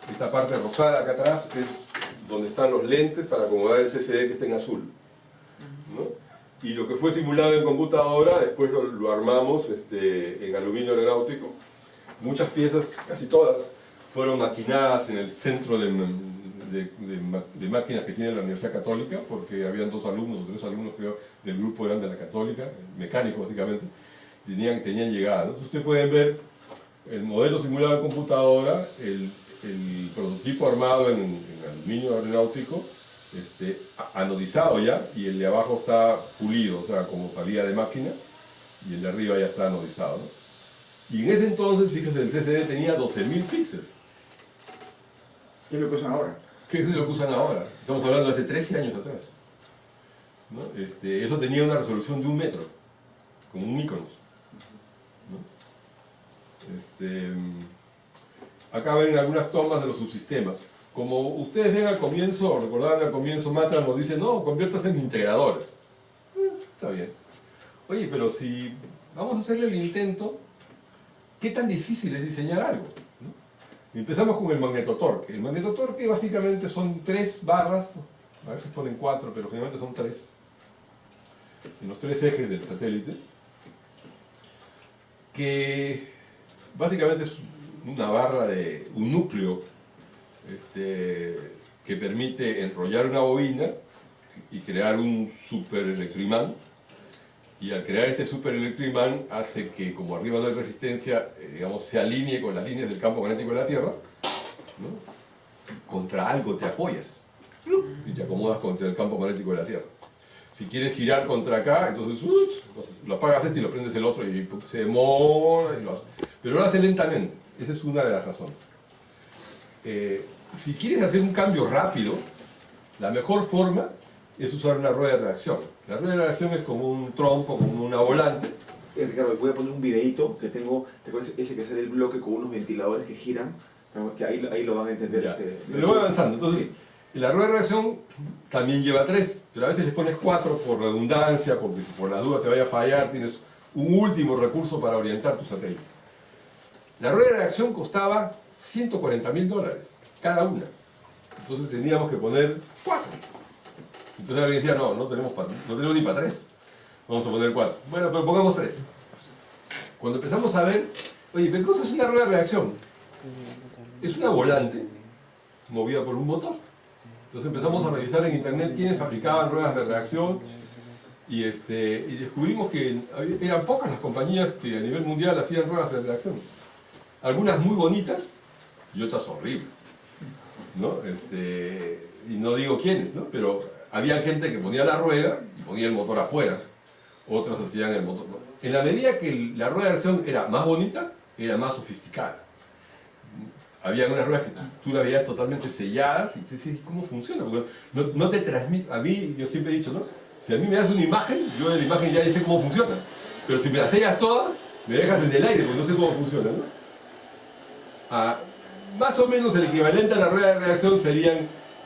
Esta parte rosada acá atrás es donde están los lentes para acomodar el CCD que está en azul, ¿no? Y lo que fue simulado en computadora, después lo armamos en aluminio aeronáutico. Muchas piezas, casi todas, fueron maquinadas en el centro de máquinas que tiene la Universidad Católica, porque habían 2 alumnos o 3 alumnos, creo, del grupo eran de la Católica, mecánicos básicamente, tenían llegada, ¿no? Entonces ustedes pueden ver el modelo simulado en computadora, el prototipo armado en aluminio aeronáutico, anodizado ya, y el de abajo está pulido, o sea, como salida de máquina, y el de arriba ya está anodizado, ¿no? Y en ese entonces, fíjense, el CCD tenía 12.000 píxeles. ¿Qué es lo que usan ahora? ¿Qué es lo que usan ahora? Estamos hablando de hace 13 años atrás, ¿no? Eso tenía una resolución de 1 metro, como un Mykonos, ¿no? Acá ven algunas tomas de los subsistemas. Como ustedes ven al comienzo, recordaban al comienzo, Matra nos dice, no, conviértase en integradores. Está bien. Oye, pero si vamos a hacerle el intento, ¿qué tan difícil es diseñar algo?, ¿no? Y empezamos con el magnetotorque. El magnetotorque básicamente son 3 barras, a veces ponen 4, pero generalmente son 3, en los 3 ejes del satélite, que básicamente es una barra de un núcleo que permite enrollar una bobina y crear un superelectroimán, y al crear este superelectroimán hace que, como arriba no hay resistencia, digamos, se alinee con las líneas del campo magnético de la Tierra, ¿no? Contra algo te apoyas y te acomodas contra el campo magnético de la Tierra. Si quieres girar contra acá, entonces lo apagas y lo prendes el otro y se demora y lo hace. Pero lo hace lentamente. Esa es una de las razones. Si quieres hacer un cambio rápido, la mejor forma es usar una rueda de reacción. La rueda de reacción es como un trompo, como una volante. Ricardo, voy a poner un videito que tengo, ¿te acuerdas? Ese que sale el bloque con unos ventiladores que giran, que ahí lo van a entender. Pero voy avanzando. Entonces, sí, la rueda de reacción también lleva 3, pero a veces les pones 4 por redundancia, porque si por las dudas te vaya a fallar, tienes un último recurso para orientar tu satélite. La rueda de reacción costaba $140.000 cada una. Entonces teníamos que poner 4. Entonces alguien decía, no tenemos ni para 3. Vamos a poner 4. Bueno, pero pongamos 3. Cuando empezamos a ver, oye, ¿qué cosa es una rueda de reacción? Es una volante movida por un motor. Entonces empezamos a revisar en internet quiénes fabricaban ruedas de reacción y descubrimos que eran pocas las compañías que a nivel mundial hacían ruedas de reacción. Algunas muy bonitas y otras horribles, ¿no? Y no digo quiénes, ¿no? Pero había gente que ponía la rueda y ponía el motor afuera, otros hacían el motor, ¿no? En la medida que la rueda de reacción era más bonita, era más sofisticada. había unas ruedas que tú las veías totalmente selladas y tú dices, ¿cómo funciona? Porque no te transmite, a mí, yo siempre he dicho, ¿no? Si a mí me das una imagen, yo de la imagen ya sé cómo funciona, pero si me la sellas toda, me dejas en el aire porque no sé cómo funciona, ¿no? Más o menos el equivalente a la rueda de reacción serían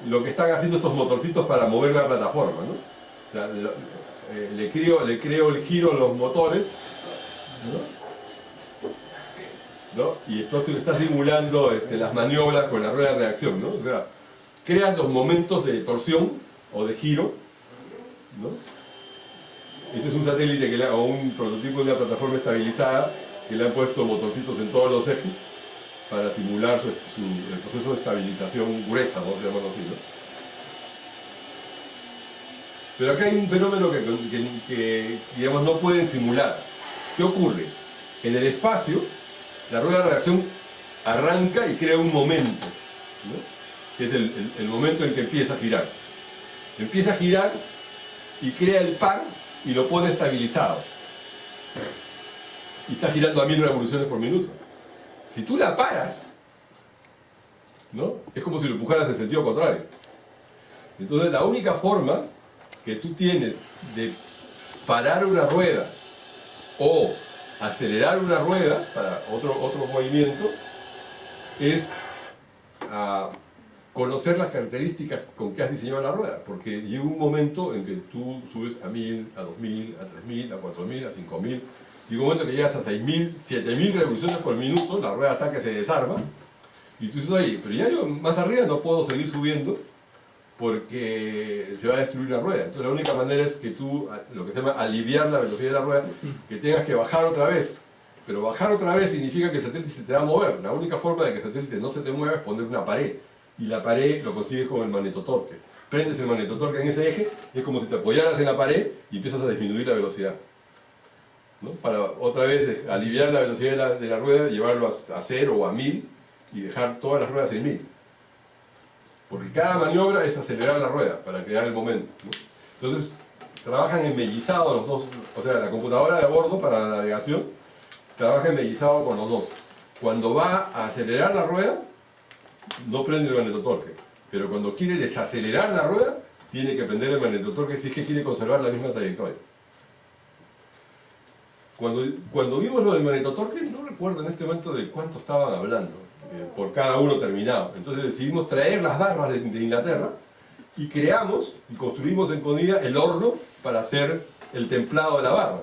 lo que están haciendo estos motorcitos para mover la plataforma, ¿no? O sea, le creo el giro a los motores, ¿no? Y entonces está simulando las maniobras con la rueda de reacción, ¿no? O sea, creas los momentos de torsión o de giro, ¿no? Este es un satélite o un prototipo de una plataforma estabilizada que le han puesto motorcitos en todos los ejes para simular el proceso de estabilización gruesa, ¿no? Llamarlo así, ¿no? Pero acá hay un fenómeno que digamos, no pueden simular. ¿Qué ocurre? En el espacio, la rueda de reacción arranca y crea un momento, ¿no? Que es el momento en que empieza a girar. Empieza a girar y crea el par y lo pone estabilizado. Y está girando a 1000 revoluciones por minuto. Si tú la paras, ¿no? Es como si lo empujaras en sentido contrario. Entonces la única forma que tú tienes de parar una rueda o acelerar una rueda para otro movimiento es conocer las características con que has diseñado la rueda, porque llega un momento en que tú subes a 1000, a 2000, a 3000, a 4000, a 5000, llega un momento que llegas a 6000, 7000 revoluciones por minuto, la rueda está que se desarma, y tú dices, oye, pero ya yo más arriba no puedo seguir subiendo porque se va a destruir la rueda. Entonces la única manera es que tú, lo que se llama aliviar la velocidad de la rueda, que tengas que bajar otra vez. Pero bajar otra vez significa que el satélite se te va a mover. La única forma de que el satélite no se te mueva es poner una pared. Y la pared lo consigues con el magnetotorque. Prendes el magnetotorque en ese eje, y es como si te apoyaras en la pared y empiezas a disminuir la velocidad, ¿no? Para otra vez aliviar la velocidad de la rueda, llevarlo a 0 o a 1000 y dejar todas las ruedas en 1000. Porque cada maniobra es acelerar la rueda para crear el momento, ¿no? Entonces, trabajan embellizados los dos, o sea, la computadora de a bordo para la navegación trabaja embellizado con los dos. Cuando va a acelerar la rueda, no prende el magnetotorque, pero cuando quiere desacelerar la rueda, tiene que prender el magnetotorque si es que quiere conservar la misma trayectoria. Cuando vimos lo del magnetotorque, no recuerdo en este momento de cuánto estaban hablando, por cada uno terminado. Entonces decidimos traer las barras de Inglaterra y creamos y construimos en Conilla el horno para hacer el templado de la barra.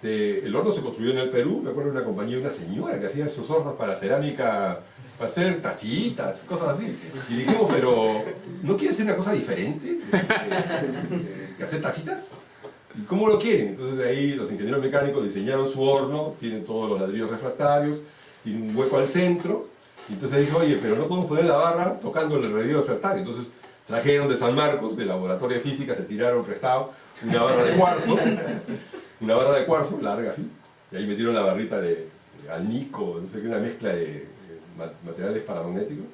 El horno se construyó en el Perú, me acuerdo de una compañía, una señora que hacía esos hornos para cerámica, para hacer tacitas, cosas así. Y dijimos, pero ¿no quiere hacer una cosa diferente? ¿Que hacer tacitas? ¿Y cómo lo quieren? Entonces de ahí los ingenieros mecánicos diseñaron su horno, tienen todos los ladrillos refractarios, tiene un hueco al centro, y entonces dije, oye, pero no podemos poner la barra tocando el ladrillo refractario. Entonces trajeron de San Marcos, del laboratorio de física, se tiraron prestado una barra de cuarzo, larga así, y ahí metieron la barrita de alnico, no sé qué, una mezcla de materiales paramagnéticos.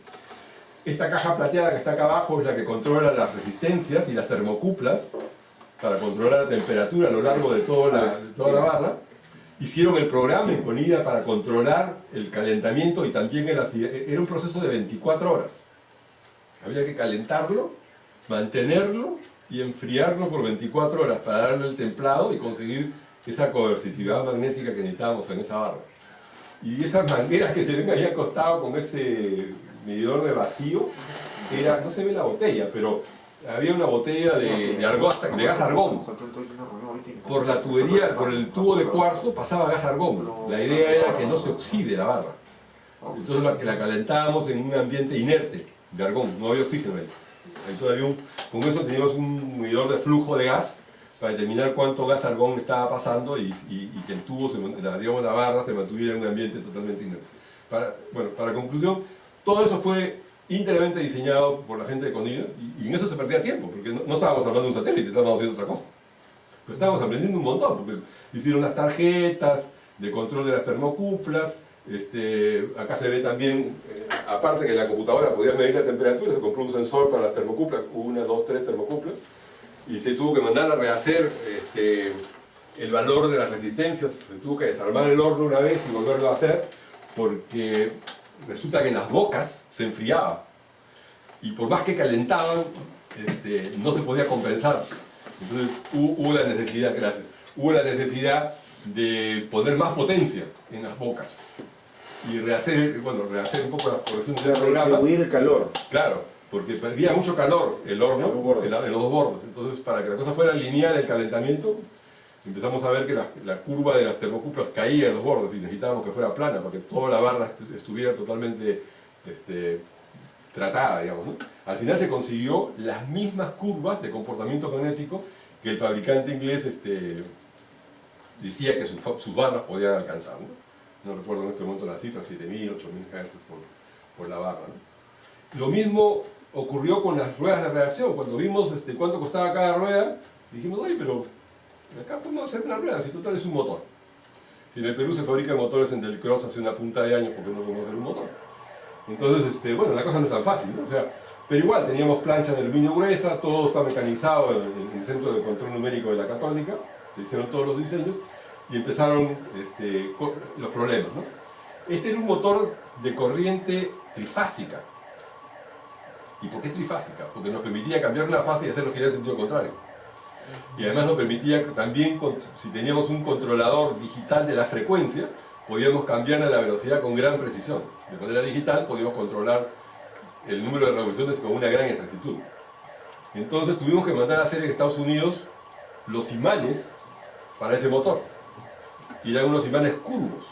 Esta caja plateada que está acá abajo es la que controla las resistencias y las termocuplas para controlar la temperatura a lo largo de toda la barra. Hicieron el programa en Conilla para controlar el calentamiento y también era un proceso de 24 horas. Había que calentarlo, mantenerlo y enfriarlo por 24 horas para darle el templado y conseguir esa coercitividad magnética que necesitábamos en esa barra. Y esas mangueras que se ven ahí acostados con ese medidor de vacío, no se ve la botella, pero había una botella de gas argón. Por la tubería, por el tubo de cuarzo pasaba gas argón. La idea era que no se oxide la barra. Entonces la calentábamos en un ambiente inerte de argón, no había oxígeno ahí. Entonces con eso teníamos un medidor de flujo de gas para determinar cuánto gas argón estaba pasando y que el tubo, la barra, se mantuviera en un ambiente totalmente inerte. Para conclusión, todo eso fue íntegramente diseñado por la gente de Conilla y en eso se perdía tiempo, porque no estábamos hablando de un satélite, estábamos haciendo otra cosa. Pero estábamos aprendiendo un montón, porque hicieron unas tarjetas de control de las termocuplas. Acá se ve también, aparte que la computadora podía medir la temperatura, se compró un sensor para las termocuplas, 1, 2, 3 termocuplas, y se tuvo que mandar a rehacer el valor de las resistencias, se tuvo que desarmar el horno una vez y volverlo a hacer, porque resulta que en las bocas se enfriaba. Y por más que calentaban, no se podía compensar. Entonces hubo la necesidad, gracias, hubo la necesidad de poner más potencia en las bocas y rehacer un poco las porciones del programa. Distribuir el calor. Claro, porque perdía mucho calor el horno en los dos bordes. Entonces, para que la cosa fuera lineal el calentamiento, empezamos a ver que la curva de las termocuplas caía en los bordes y necesitábamos que fuera plana para que toda la barra estuviera totalmente tratada, digamos, ¿no? Al final se consiguió las mismas curvas de comportamiento magnético que el fabricante inglés decía que sus barras podían alcanzar, ¿no? No recuerdo en este momento las cifras, 7.000, 8.000 Hz por la barra, ¿no? Lo mismo ocurrió con las ruedas de reacción. Cuando vimos cuánto costaba cada rueda, dijimos, oye, pero acá podemos hacer una rueda, si total es un motor. Si en el Perú se fabrican motores en Delcross hace una punta de años, ¿por qué no podemos hacer un motor? Entonces, bueno, la cosa no es tan fácil, ¿no? O sea, pero igual teníamos plancha de aluminio gruesa, todo está mecanizado en el centro de control numérico de la Católica, se hicieron todos los diseños y empezaron los problemas, ¿no? Este era un motor de corriente trifásica. ¿Y por qué trifásica? Porque nos permitía cambiar una fase y hacerlo girar en sentido contrario. Y además nos permitía también, si teníamos un controlador digital de la frecuencia, podíamos cambiarle la velocidad con gran precisión. De manera digital podíamos controlar el número de revoluciones con una gran exactitud. Entonces tuvimos que mandar a hacer en Estados Unidos los imanes para ese motor. Y eran unos imanes curvos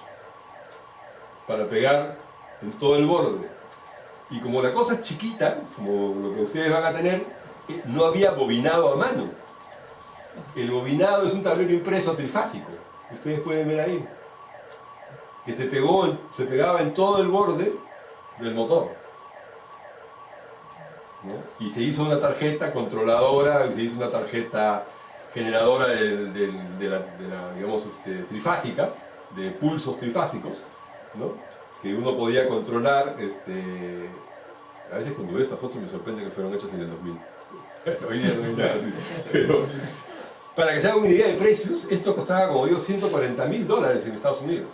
para pegar en todo el borde. Y como la cosa es chiquita, como lo que ustedes van a tener, no había bobinado a mano. El bobinado es un tablero impreso trifásico. Ustedes pueden ver ahí. Que se pegaba en todo el borde del motor, ¿no? Y se hizo una tarjeta controladora, y se hizo una tarjeta generadora de la digamos, trifásica, de pulsos trifásicos, ¿no? Que uno podía controlar. A veces cuando veo estas fotos me sorprende que fueron hechas en el 2000. Hoy día no hay nada así. Pero, para que se hagan una idea de precios, esto costaba, como digo, $140.000 en Estados Unidos,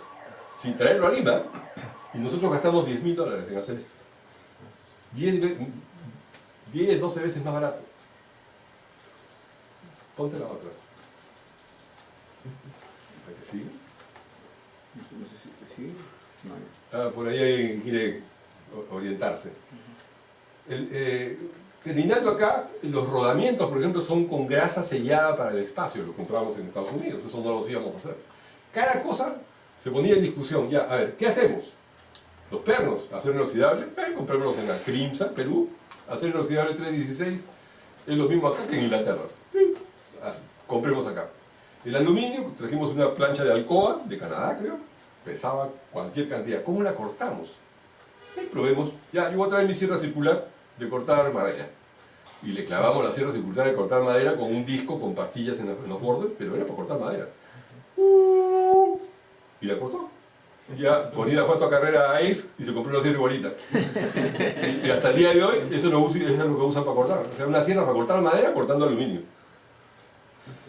sin traerlo a Lima, y nosotros gastamos $10.000 en hacer esto. 10, 12 veces más barato. Ponte la otra. ¿Para que siga? No sé si sigue. No. Por ahí alguien quiere orientarse. Terminando acá, los rodamientos, por ejemplo, son con grasa sellada para el espacio, los compramos en Estados Unidos, eso no los íbamos a hacer. Cada cosa se ponía en discusión, ya, a ver, ¿qué hacemos? Los pernos, acero inoxidable, comprémoslos en la Crimsa, Perú, acero inoxidable 316, es lo mismo acá que en Inglaterra. Así, compremos acá. El aluminio, trajimos una plancha de Alcoa, de Canadá creo, pesaba cualquier cantidad. ¿Cómo la cortamos? Probemos, ya, yo voy a traer mi sierra circular de cortar madera. Y le clavamos la sierra circular de cortar madera con un disco con pastillas en los bordes, pero era para cortar madera. Y la cortó. Ya Bonita fue a carrera a Ace y se compró una sierra igualita. Y hasta el día de hoy eso es lo que usan para cortar. O sea, una sierra para cortar madera cortando aluminio.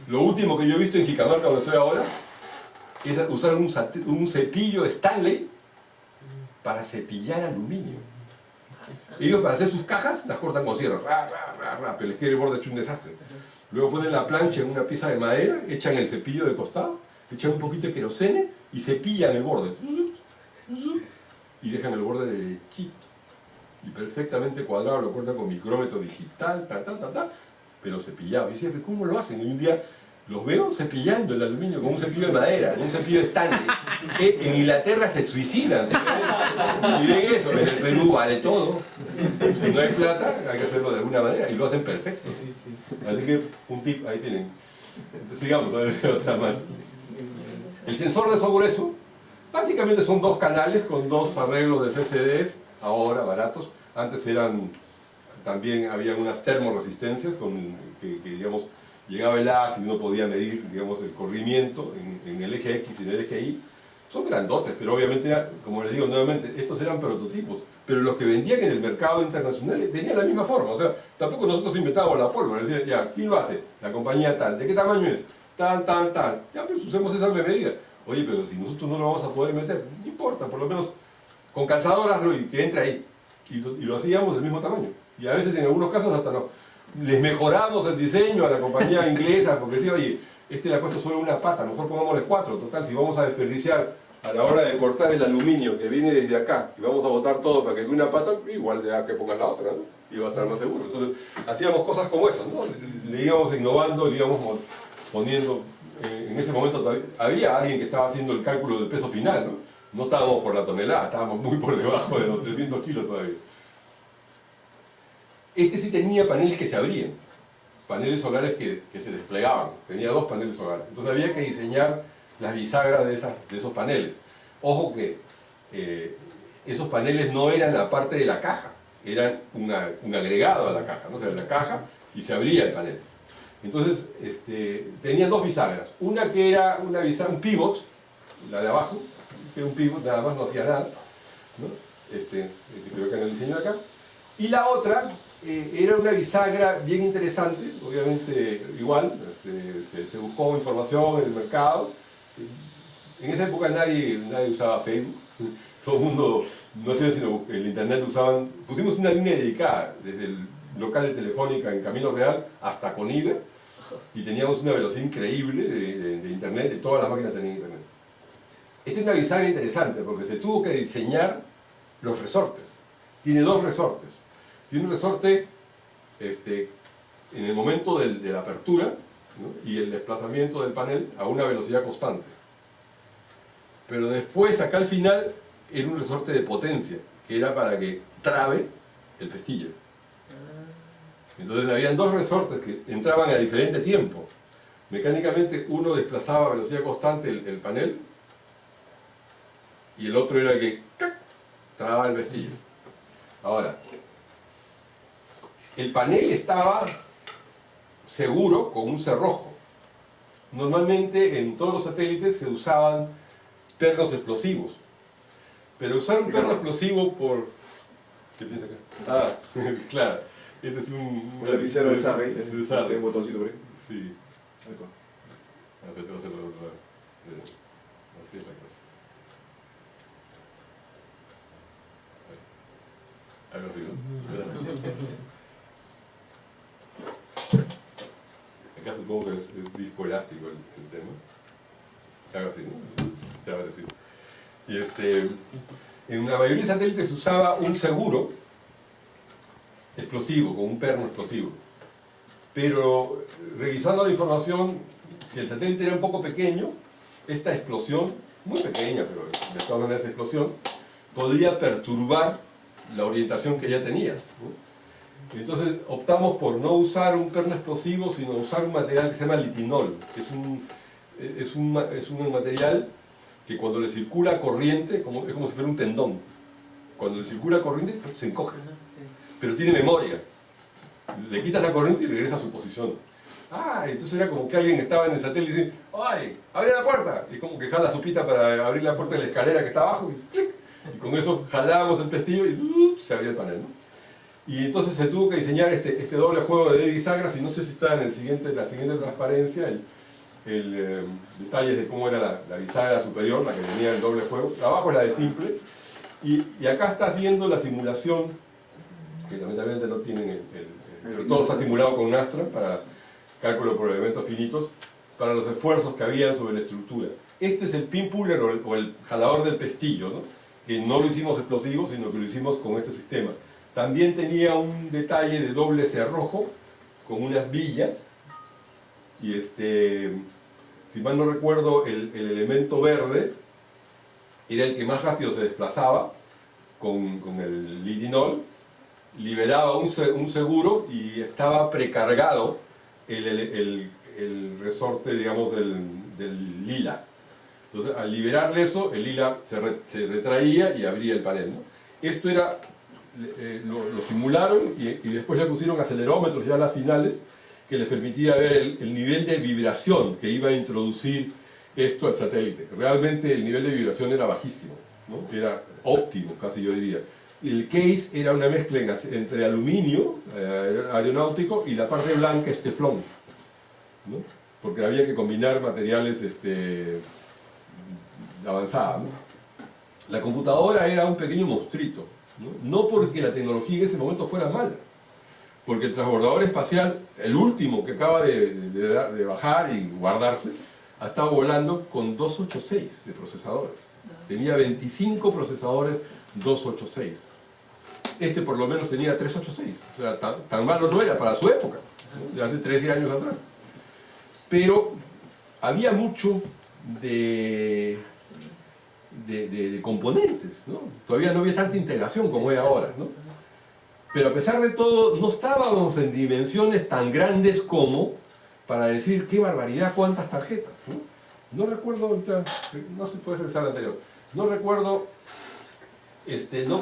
Lo último que yo he visto en Jicamarca, donde estoy ahora, es usar un cepillo Stanley para cepillar aluminio. Ellos para hacer sus cajas las cortan con sierra, pero les queda el borde hecho un desastre. Luego ponen la plancha en una pieza de madera, echan el cepillo de costado, echan un poquito de querosene y cepillan el borde. Y dejan el borde derechito. Y perfectamente cuadrado, lo cortan con micrómetro digital, pero cepillado. Y decía, ¿cómo lo hacen? Y un día los veo cepillando el aluminio con un cepillo de madera, un cepillo de Stanley. En Inglaterra se suicidan. Y ven eso, en el Perú vale todo. Si no hay plata, hay que hacerlo de alguna manera y lo hacen perfecto. Así que un tip, ahí tienen. Sigamos, a ver otra más. El sensor de grueso, básicamente son dos canales con dos arreglos de CCDs, ahora baratos. Antes también había unas termoresistencias que digamos, llegaba el haz y uno podía medir, digamos, el corrimiento en el eje X y en el eje Y. Son grandotes, pero obviamente, como les digo nuevamente, estos eran prototipos. Pero los que vendían en el mercado internacional tenían la misma forma. O sea, tampoco nosotros inventábamos la pólvora. Decían, ya, ¿quién lo hace? La compañía tal. ¿De qué tamaño es? Tal. Ya, pues usemos esa medida. Oye, pero si nosotros no lo vamos a poder meter, no importa, por lo menos con calzador hazlo y que entre ahí. Y lo hacíamos del mismo tamaño. Y a veces en algunos casos hasta no. Les mejoramos el diseño a la compañía inglesa porque decía, oye, este le ha puesto solo una pata, mejor pongámosle 4. Total, si vamos a desperdiciar a la hora de cortar el aluminio que viene desde acá y vamos a botar todo para que quede una pata, igual ya que pongan la otra, ¿no? Y va a estar más seguro. Entonces, hacíamos cosas como esas, ¿no? Le íbamos innovando, le íbamos poniendo. En ese momento todavía había alguien que estaba haciendo el cálculo del peso final, ¿no? No estábamos por la tonelada, estábamos muy por debajo de los 300 kilos todavía. Este sí tenía paneles que se abrían, paneles solares que se desplegaban, tenía 2 paneles solares. Entonces había que diseñar las bisagras de esos paneles. Ojo que esos paneles no eran la parte de la caja, eran un agregado a la caja, ¿no? O sea, la caja y se abría el panel. Entonces, tenían 2 bisagras. Una que era una bisagra, un pivot, la de abajo, que era un pivot, nada más, no hacía nada, ¿no? Que se ve acá en el diseño de acá. Y la otra era una bisagra bien interesante, obviamente igual, se buscó información en el mercado. En esa época nadie usaba Facebook, todo el mundo, no sé si el internet usaban. Pusimos una línea dedicada desde el local de Telefónica en Camino Real hasta Conida y teníamos una velocidad increíble de internet, de todas las máquinas tenían internet. Esta es una bisagra interesante porque se tuvo que diseñar los resortes. Tiene 2 resortes. Tiene un resorte en el momento de la apertura, ¿no? Y el desplazamiento del panel a una velocidad constante. Pero después, acá al final, era un resorte de potencia, que era para que trabe el pestillo. Entonces habían 2 resortes que entraban a diferente tiempo. Mecánicamente uno desplazaba a velocidad constante el panel y el otro era el que trababa el pestillo. Ahora, el panel estaba seguro con un cerrojo. Normalmente en todos los satélites se usaban pernos explosivos. Pero usar un perno explosivo por... ¿Qué piensa acá? Ah, claro. Este es un lapicero de Sarre. Tiene un botoncito por ahí. Sí. Ahí va. Así es la cosa. Algo así, ¿no? Acá supongo que es disco elástico el tema. Algo así, ¿no? Se va a decir. Y en la mayoría de satélites se usaba un seguro explosivo, con un perno explosivo. Pero revisando la información, si el satélite era un poco pequeño, esta explosión, muy pequeña, pero de todas maneras explosión, podría perturbar la orientación que ya tenías, ¿no? Entonces optamos por no usar un perno explosivo, sino usar un material que se llama litinol, que es un material que cuando le circula corriente, es como si fuera un tendón. Cuando le circula corriente, se encoge. Pero tiene memoria. Le quitas la corriente y regresa a su posición. Entonces era como que alguien estaba en el satélite y dice, ¡ay! ¡Abre la puerta! Y como que jala su pita para abrir la puerta de la escalera que está abajo y ¡clic! Y con eso jalábamos el pestillo y se abría el panel, ¿no? Y entonces se tuvo que diseñar este doble juego de bisagras, y no sé si está en la siguiente transparencia, el detalle de cómo era la bisagra superior, la que tenía el doble juego. Abajo es la de simple, y acá está haciendo la simulación, que lamentablemente no tienen pero todo está simulado con Astra para cálculo por elementos finitos, para los esfuerzos que había sobre la estructura. Este es el pin puller o el jalador del pestillo, ¿no? Que no lo hicimos explosivo, sino que lo hicimos con este sistema. También tenía un detalle de doble cerrojo con unas villas, y si mal no recuerdo, el elemento verde era el que más rápido se desplazaba con el litinol, liberaba un seguro y estaba precargado el resorte, digamos, del lila. Entonces, al liberarle eso, el lila se retraía y abría el panel, ¿no? Esto era, lo simularon y después le pusieron acelerómetros ya a las finales que les permitía ver el nivel de vibración que iba a introducir esto al satélite. Realmente el nivel de vibración era bajísimo, ¿no? Era óptimo, casi yo diría. El case era una mezcla entre aluminio aeronáutico y la parte blanca es teflón, ¿no? Porque había que combinar materiales avanzados, ¿no? La computadora era un pequeño monstruito, ¿no? No porque la tecnología en ese momento fuera mala, porque el transbordador espacial, el último que acaba de bajar y guardarse, ha estado volando con 286 de procesadores. Tenía 25 procesadores 286. Este por lo menos tenía 386. O sea, tan malo no era para su época, ¿no? De hace 13 años atrás. Pero había mucho de componentes, ¿no? Todavía no había tanta integración como hay ahora, ¿no? Pero a pesar de todo, no estábamos en dimensiones tan grandes como para decir, qué barbaridad, cuántas tarjetas, ¿no? No recuerdo ahorita, no se puede regresar al anterior, no recuerdo,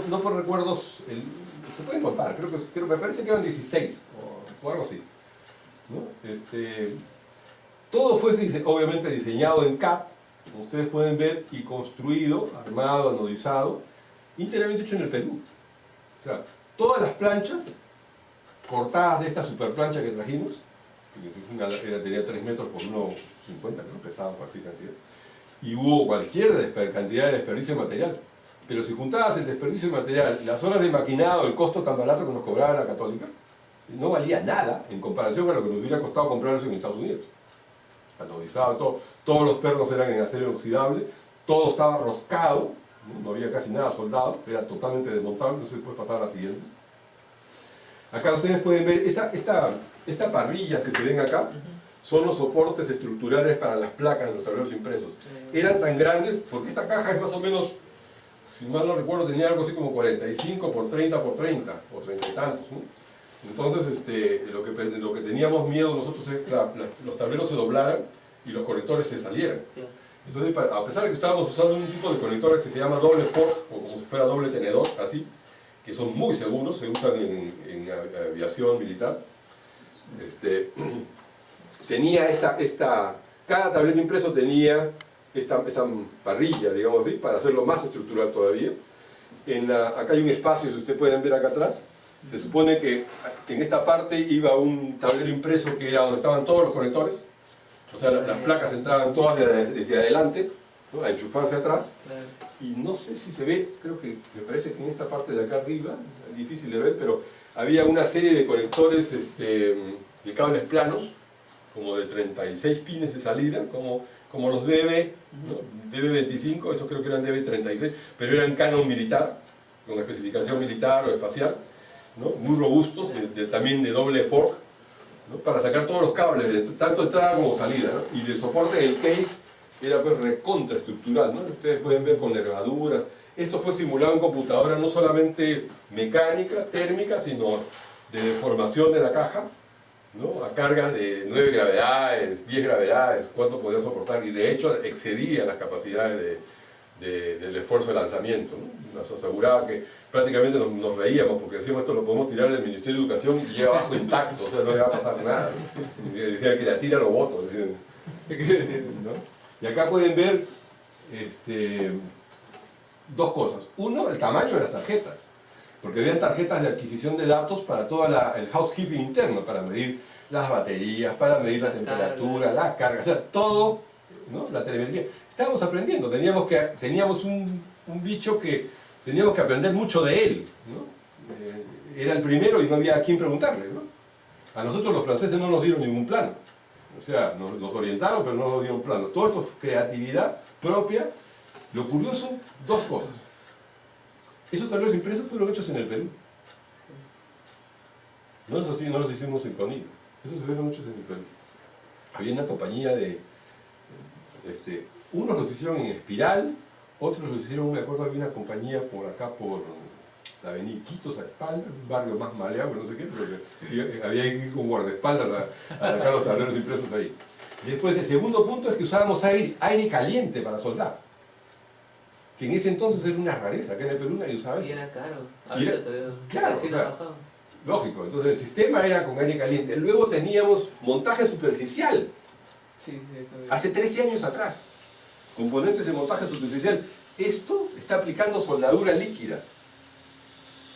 no por recuerdos, se pueden contar, me parece que eran 16 o algo así, ¿no? Todo fue obviamente diseñado en CAD, como ustedes pueden ver, y construido, armado, anodizado, íntegramente hecho en el Perú. O sea, todas las planchas cortadas de esta super plancha que trajimos, que tenía 3 metros por 1,50, ¿no? Pesaba cualquier cantidad, y hubo cualquier cantidad de desperdicio de material. Pero si juntabas el desperdicio de material, las horas de maquinado, el costo tan barato que nos cobraba la Católica, no valía nada en comparación con lo que nos hubiera costado comprar eso en Estados Unidos. Anodizado, todos los pernos eran en acero inoxidable, todo estaba roscado, no había casi nada soldado, era totalmente desmontable. No se puede pasar a la siguiente. Acá ustedes pueden ver, estas parrillas que se ven acá son los soportes estructurales para las placas de los tableros impresos. Eran tan grandes, porque esta caja es más o menos, si mal no recuerdo, tenía algo así como 45 por 30 por 30, o 30 y tantos, ¿no? Entonces, lo que teníamos miedo nosotros es que los tableros se doblaran y los conectores se salieran. Entonces, a pesar de que estábamos usando un tipo de conectores que se llama doble fork, o como si fuera doble tenedor, así, que son muy seguros, se usan en aviación militar, tenía cada tablero impreso tenía esta parrilla, digamos así, para hacerlo más estructural todavía. Acá hay un espacio, si ustedes pueden ver acá atrás. Se supone que en esta parte iba un tablero impreso que era donde estaban todos los conectores. O sea, las placas entraban todas desde adelante, ¿no? A enchufarse atrás. Y no sé si se ve, me parece que en esta parte de acá arriba, es difícil de ver, pero había una serie de conectores de cables planos, como de 36 pines de salida, como los DB, ¿no? DB25, estos creo que eran DB36, pero eran canon militar, con especificación militar o espacial, ¿no? Muy robustos, también de doble fork, ¿no? Para sacar todos los cables, tanto entrada como salida, ¿no? Y el soporte del case era pues recontraestructural, ¿no? Ustedes pueden ver con nervaduras. Esto fue simulado en computadora no solamente mecánica, térmica, sino de deformación de la caja, ¿no? A cargas de 9 gravedades, 10 gravedades, cuánto podía soportar, y de hecho excedía las capacidades del esfuerzo de lanzamiento, ¿no? Nos aseguraba que prácticamente nos reíamos porque decíamos, esto lo podemos tirar del Ministerio de Educación y llega abajo intacto, o sea, no le va a pasar nada. Y decían que la tira lo voto, ¿no? Y acá pueden ver dos cosas. Uno, el tamaño de las tarjetas, porque habían tarjetas de adquisición de datos para todo el housekeeping interno, para medir las baterías, para medir la temperatura, la carga, o sea, todo, ¿no? La telemetría. Estábamos aprendiendo, teníamos un bicho que teníamos que aprender mucho de él, ¿no? Era el primero y no había a quién preguntarle, ¿no? A nosotros los franceses no nos dieron ningún plano, o sea, nos orientaron pero no nos dieron plano. Todo esto es creatividad propia. Lo curioso, dos cosas. Esos tableros impresos fueron hechos en el Perú. No los hicimos en Conido. Esos fueron hechos en el Perú. Había una compañía unos los hicieron en espiral, otros los hicieron, me acuerdo, había una compañía por acá, por la avenida Iquitos a espaldas, un barrio más maleable, no sé qué, pero había que ir con guardaespaldas a sacar los tableros impresos ahí. Y después, el segundo punto es que usábamos aire caliente para soldar, que en ese entonces era una rareza, que en el Perú nadie usaba eso. Y era caro. Claro, lógico, entonces el sistema era con aire caliente. Luego teníamos montaje superficial, hace 13 años atrás, componentes de montaje superficial. Esto está aplicando soldadura líquida,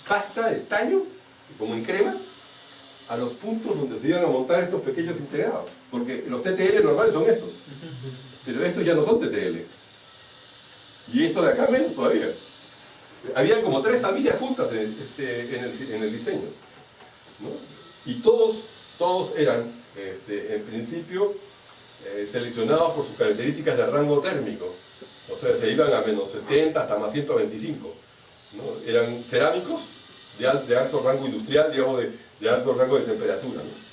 pasta de estaño, como en crema, a los puntos donde se iban a montar estos pequeños integrados, porque los TTL normales son estos, pero estos ya no son TTL. Y esto de acá menos todavía. Había como 3 familias juntas en el diseño, ¿no? Y todos eran, en principio, seleccionados por sus características de rango térmico. O sea, se iban a menos 70 hasta más 125, ¿no? Eran cerámicos de alto rango industrial, digamos, de alto rango de temperatura, ¿no?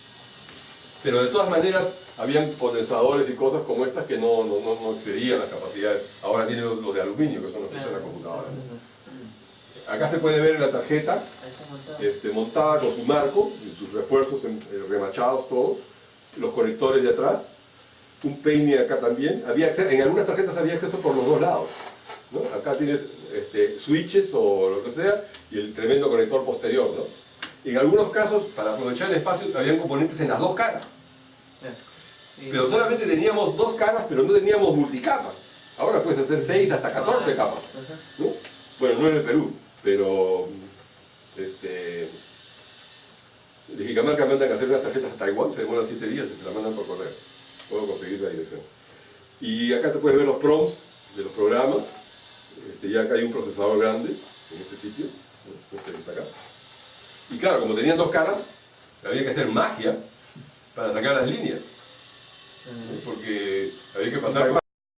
Pero de todas maneras, habían condensadores y cosas como estas que no excedían las capacidades. Ahora tienen los de aluminio, que son los que usan la computadora, ¿no? Acá se puede ver la tarjeta montada con su marco, sus refuerzos remachados todos, los conectores de atrás, un peine acá también. En algunas tarjetas había acceso por los 2 lados, ¿no? Acá tienes switches o lo que sea y el tremendo conector posterior, ¿no? En algunos casos, para aprovechar el espacio, habían componentes en las 2 caras. Pero solamente teníamos 2 caras, pero no teníamos multicapa. Ahora puedes hacer 6 hasta 14 capas, ¿no? Bueno, no en el Perú, pero de Jicamarca mandan a hacer unas tarjetas a Taiwán, se demoran 7 días y se las mandan por correo. Puedo conseguir la dirección. Y acá te puedes ver los prompts de los programas. Ya acá hay un procesador grande en este sitio, ¿no? Este que está acá. Y claro, como tenían 2 caras, había que hacer magia para sacar las líneas, porque había que pasar por